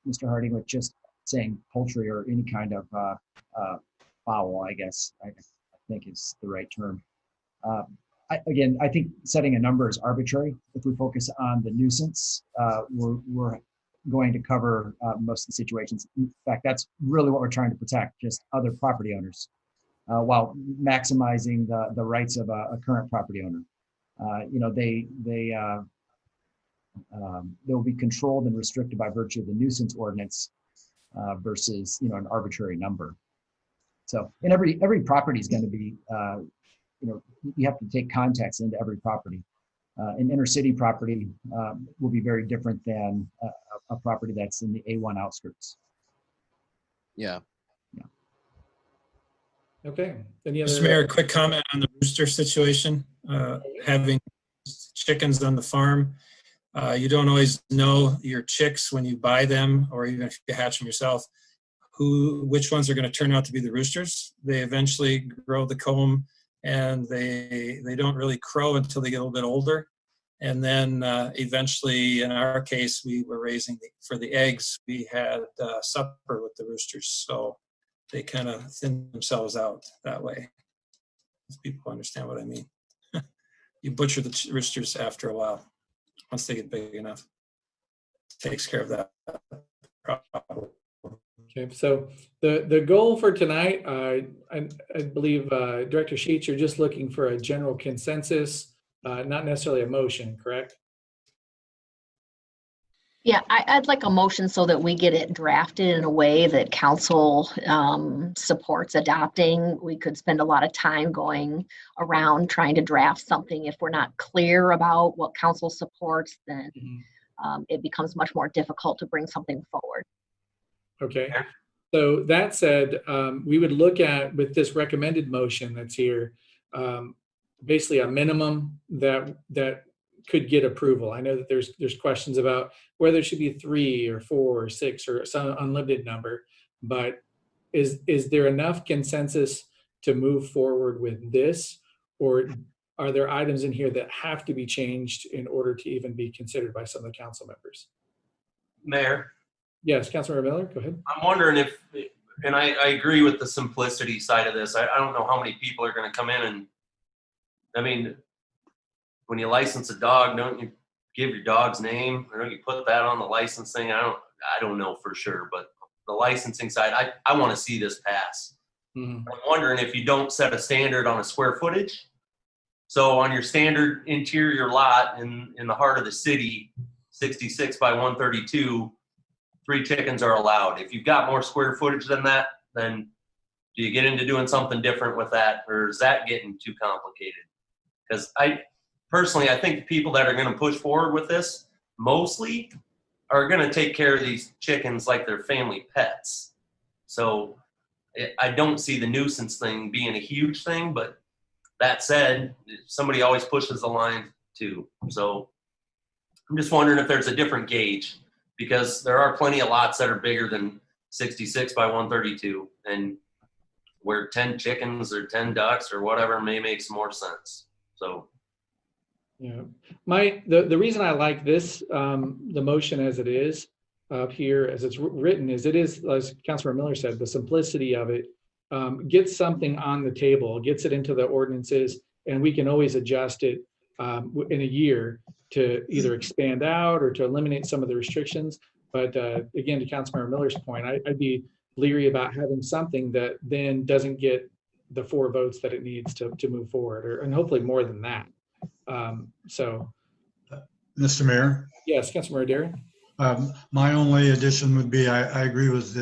[SPEAKER 7] Mr. Harding, with just saying poultry or any kind of fowl, I guess, I think is the right term. I think setting a number is arbitrary. If we focus on the nuisance, we're going to cover most of the situations. In fact, that's really what we're trying to protect, just other property owners, while maximizing the rights of a current property owner. They'll be controlled and restricted by virtue of the nuisance ordinance versus an arbitrary number. So, and every property is going to be you have to take context into every property. An inner city property will be very different than a property that's in the A1 outskirts.
[SPEAKER 13] Yeah.
[SPEAKER 1] Okay. Any other?
[SPEAKER 8] Mr. Mayor, a quick comment on the rooster situation. Having chickens on the farm, you don't always know your chicks when you buy them, or even if you hatch them yourself, which ones are going to turn out to be the roosters. They eventually grow the comb, and they don't really crow until they get a little bit older. And then eventually, in our case, we were raising for the eggs. We had supper with the roosters, so they kind of thin themselves out that way. If people understand what I mean. You butcher the roosters after a while, once they get big enough. Takes care of that problem.
[SPEAKER 1] Okay, so the goal for tonight, I believe Director Sheets, you're just looking for a general consensus, not necessarily a motion, correct?
[SPEAKER 2] Yeah, I'd like a motion so that we get it drafted in a way that council supports adopting. We could spend a lot of time going around trying to draft something. If we're not clear about what council supports, then it becomes much more difficult to bring something forward.
[SPEAKER 1] Okay. So that said, we would look at, with this recommended motion that's here, basically a minimum that could get approval. I know that there's questions about whether it should be 3 or 4 or 6 or some unlimited number, but is there enough consensus to move forward with this, or are there items in here that have to be changed in order to even be considered by some of the council members?
[SPEAKER 9] Mayor?
[SPEAKER 1] Yes, Councilmember Miller, go ahead.
[SPEAKER 9] I'm wondering if, and I agree with the simplicity side of this. I don't know how many people are going to come in and, I mean, when you license a dog, don't you give your dog's name? Or don't you put that on the license thing? I don't know for sure, but the licensing side, I want to see this pass. I'm wondering if you don't set a standard on a square footage. So on your standard interior lot in the heart of the city, 66 by 132, 3 chickens are allowed. If you've got more square footage than that, then do you get into doing something different with that, or is that getting too complicated? Because personally, I think the people that are going to push forward with this mostly are going to take care of these chickens like they're family pets. So I don't see the nuisance thing being a huge thing, but that said, somebody always pushes the line too. So I'm just wondering if there's a different gauge, because there are plenty of lots that are bigger than 66 by 132, and where 10 chickens or 10 ducks or whatever may make some more sense. So.
[SPEAKER 1] Yeah, the reason I like this, the motion as it is up here, as it's written, is it is, as Councilmember Miller said, the simplicity of it gets something on the table, gets it into the ordinances, and we can always adjust it in a year to either expand out or to eliminate some of the restrictions. But again, to Councilmember Miller's point, I'd be leery about having something that then doesn't get the 4 votes that it needs to move forward, and hopefully more than that.
[SPEAKER 6] Mr. Mayor?
[SPEAKER 1] Yes, Councilmember Darren?
[SPEAKER 6] My only addition would be, I agree with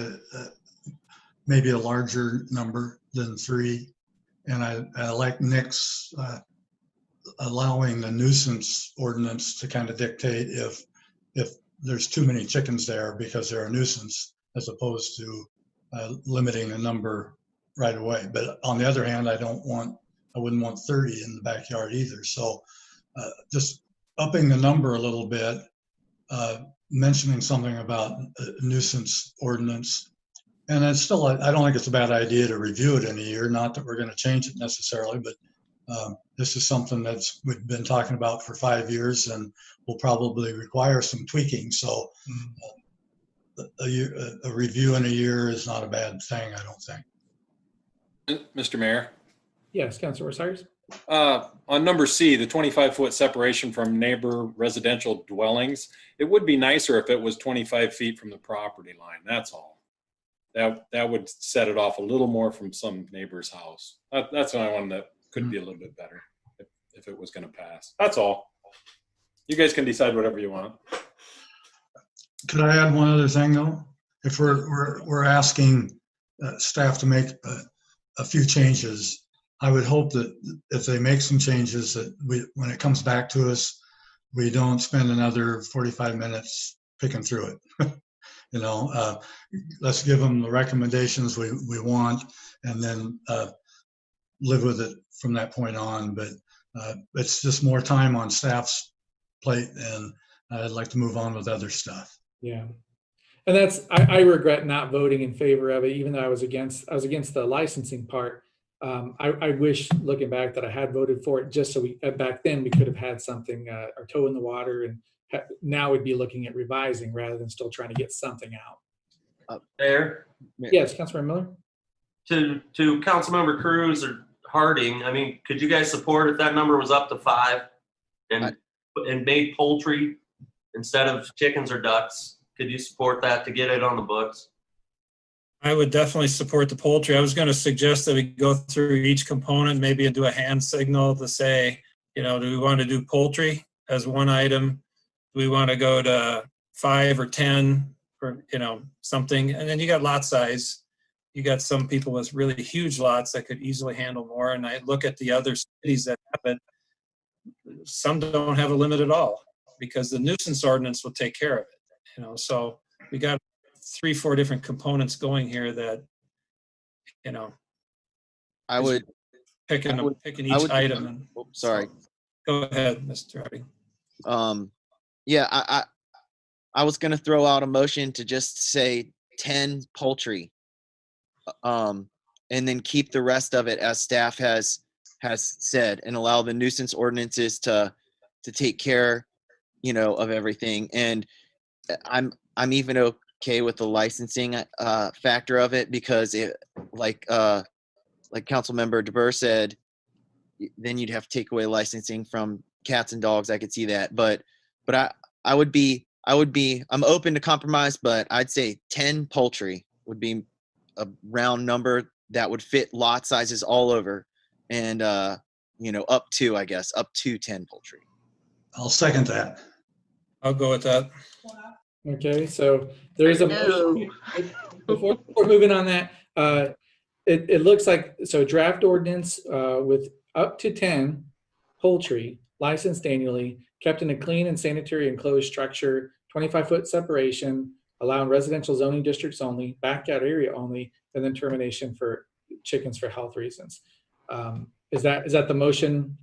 [SPEAKER 6] maybe a larger number than 3. And I like Nick's allowing the nuisance ordinance to kind of dictate if there's too many chickens there because they're a nuisance, as opposed to limiting a number right away. But on the other hand, I wouldn't want 30 in the backyard either. So just upping the number a little bit, mentioning something about nuisance ordinance. And it's still, I don't think it's a bad idea to review it in a year. Not that we're going to change it necessarily, but this is something we've been talking about for 5 years and will probably require some tweaking. So a review in a year is not a bad thing, I don't think.
[SPEAKER 12] Mr. Mayor?
[SPEAKER 1] Yes, Councilor Cyrus.
[SPEAKER 12] On number C, the 25-foot separation from neighbor residential dwellings, it would be nicer if it was 25 feet from the property line. That's all. That would set it off a little more from some neighbor's house. That's the only one that could be a little bit better if it was going to pass. That's all. You guys can decide whatever you want.
[SPEAKER 6] Could I add one other thing though? If we're asking staff to make a few changes, I would hope that if they make some changes, that when it comes back to us, we don't spend another 45 minutes picking through it. You know, let's give them the recommendations we want, and then live with it from that point on. But it's just more time on staff's plate, and I'd like to move on with other stuff.
[SPEAKER 1] Yeah. And I regret not voting in favor of it, even though I was against the licensing part. I wish, looking back, that I had voted for it, just so back then we could have had something, our toe in the water, and now we'd be looking at revising rather than still trying to get something out.
[SPEAKER 9] Mayor,
[SPEAKER 1] Yes, Councilmember Miller.
[SPEAKER 9] to Councilmember Cruz or Harding, I mean, could you guys support if that number was up to 5 and made poultry instead of chickens or ducks? Could you support that to get it on the books?
[SPEAKER 8] I would definitely support the poultry. I was going to suggest that we go through each component, maybe do a hand signal to say, you know, do we want to do poultry as one item? Do we want to go to 5 or 10 or, you know, something? And then you got lot size. You got some people with really huge lots that could easily handle more. And I look at the other cities that have it. Some don't have a limit at all because the nuisance ordinance will take care of it. You know, so we got 3-4 different components going here that, you know,
[SPEAKER 13] I would
[SPEAKER 12] picking each item. And
[SPEAKER 13] sorry.
[SPEAKER 12] Go ahead, Mr. Harding.
[SPEAKER 13] Yeah, I was going to throw out a motion to just say 10 poultry, and then keep the rest of it as staff has said, and allow the nuisance ordinances to take care, you know, of everything. And I'm even okay with the licensing factor of it, because it, like Councilmember DeBurr said, then you'd have to take away licensing from cats and dogs. I could see that, but I would be I'm open to compromise, but I'd say 10 poultry would be a round number that would fit lot sizes all over, and you know, up to 10 poultry.
[SPEAKER 6] I'll second that.
[SPEAKER 12] I'll go with that.
[SPEAKER 1] Okay, so there's a motion. Before moving on that, it looks like, so draft ordinance with up to 10 poultry licensed annually, kept in a clean and sanitary enclosed structure, 25-foot separation, allowing residential zoning districts only, backyard area only, and then termination for chickens for health reasons. Is that the motion,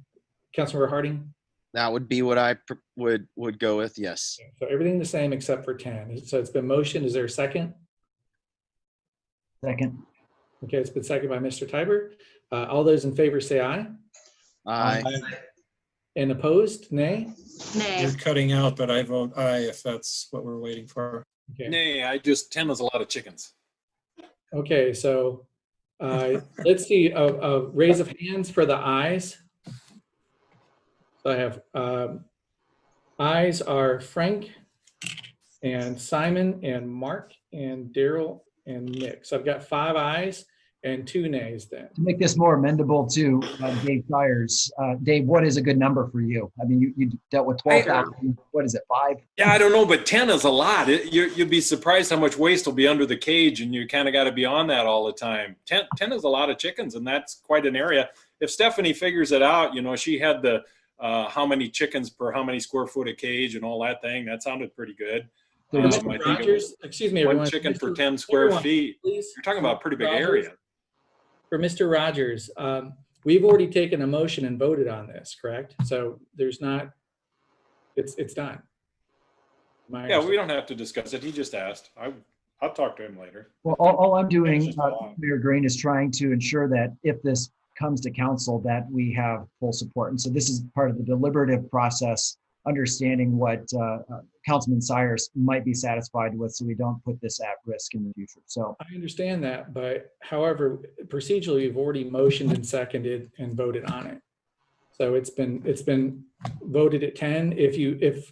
[SPEAKER 1] Councilmember Harding?
[SPEAKER 13] That would be what I would go with. Yes.
[SPEAKER 1] So everything the same except for 10. So it's been motioned. Is there a second?
[SPEAKER 7] Second.
[SPEAKER 1] Okay, it's been seconded by Mr. Tiber. All those in favor say aye.
[SPEAKER 13] Aye.
[SPEAKER 1] And opposed, nay?
[SPEAKER 11] Nay.
[SPEAKER 12] You're cutting out, but I vote aye if that's what we're waiting for.
[SPEAKER 1] Okay.
[SPEAKER 12] Nay, 10 is a lot of chickens.
[SPEAKER 1] Okay, so let's see a raise of hands for the ayes. So I have ayes are Frank and Simon and Mark and Daryl and Nick. So I've got 5 ayes and 2 nays then.
[SPEAKER 7] To make this more amendable to Dave Shires, Dave, what is a good number for you? I mean, you dealt with 12,000. What is it, 5?
[SPEAKER 12] Yeah, I don't know, but 10 is a lot. You'd be surprised how much waste will be under the cage, and you kind of got to be on that all the time. 10 is a lot of chickens, and that's quite an area. If Stephanie figures it out, you know, she had the how many chickens per how many square foot a cage and all that thing. That sounded pretty good. I think
[SPEAKER 1] Rogers, excuse me,
[SPEAKER 12] one
[SPEAKER 1] everyone.
[SPEAKER 12] chicken
[SPEAKER 1] Mr.
[SPEAKER 12] per 10 square
[SPEAKER 1] everyone,
[SPEAKER 12] feet.
[SPEAKER 1] please.
[SPEAKER 12] You're talking about a pretty big
[SPEAKER 1] Rogers,
[SPEAKER 12] area.
[SPEAKER 1] For Mr. Rogers, we've already taken a motion and voted on this, correct? So there's not, it's done.
[SPEAKER 12] Yeah, we don't have to discuss it. He just asked. I'll talk to him later.
[SPEAKER 7] Well, all I'm doing,
[SPEAKER 12] It's just a lot.
[SPEAKER 7] Mayor Green, is trying to ensure that if this comes to council, that we have full support. And so this is part of the deliberative process understanding what Councilman Cyrus might be satisfied with, so we don't put this at risk in the future. So
[SPEAKER 1] I understand that, but however, procedurally, we've already motioned and seconded and voted on it. So it's been voted at 10. If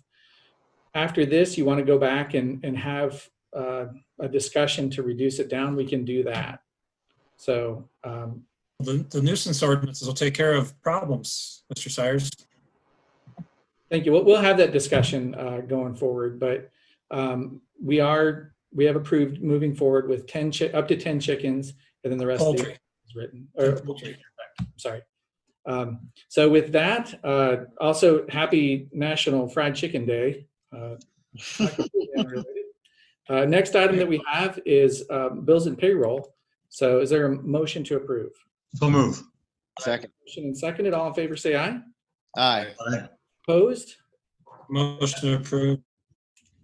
[SPEAKER 1] after this you want to go back and have a discussion to reduce it down, we can do that. So
[SPEAKER 8] The nuisance ordinances will take care of problems, Mr. Cyrus.
[SPEAKER 1] thank you. We'll have that discussion going forward, but we have approved moving forward with up to 10 chickens, and then the rest of the is written. Poultry. Sorry. So with that, also happy National Fried Chicken Day. Next item that we have is bills and payroll. So is there a motion to approve?
[SPEAKER 6] So move.
[SPEAKER 13] Second.
[SPEAKER 1] Motion and seconded. All in favor, say aye.
[SPEAKER 13] Aye.
[SPEAKER 6] Aye.
[SPEAKER 1] Opposed?
[SPEAKER 8] Motion approved.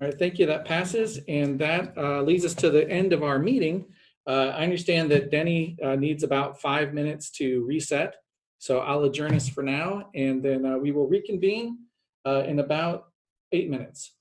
[SPEAKER 1] All right, thank you. That passes. And that leads us to the end of our meeting. I understand that Denny needs about 5 minutes to reset. So I'll adjourn us for now, and then we will reconvene in about 8 minutes.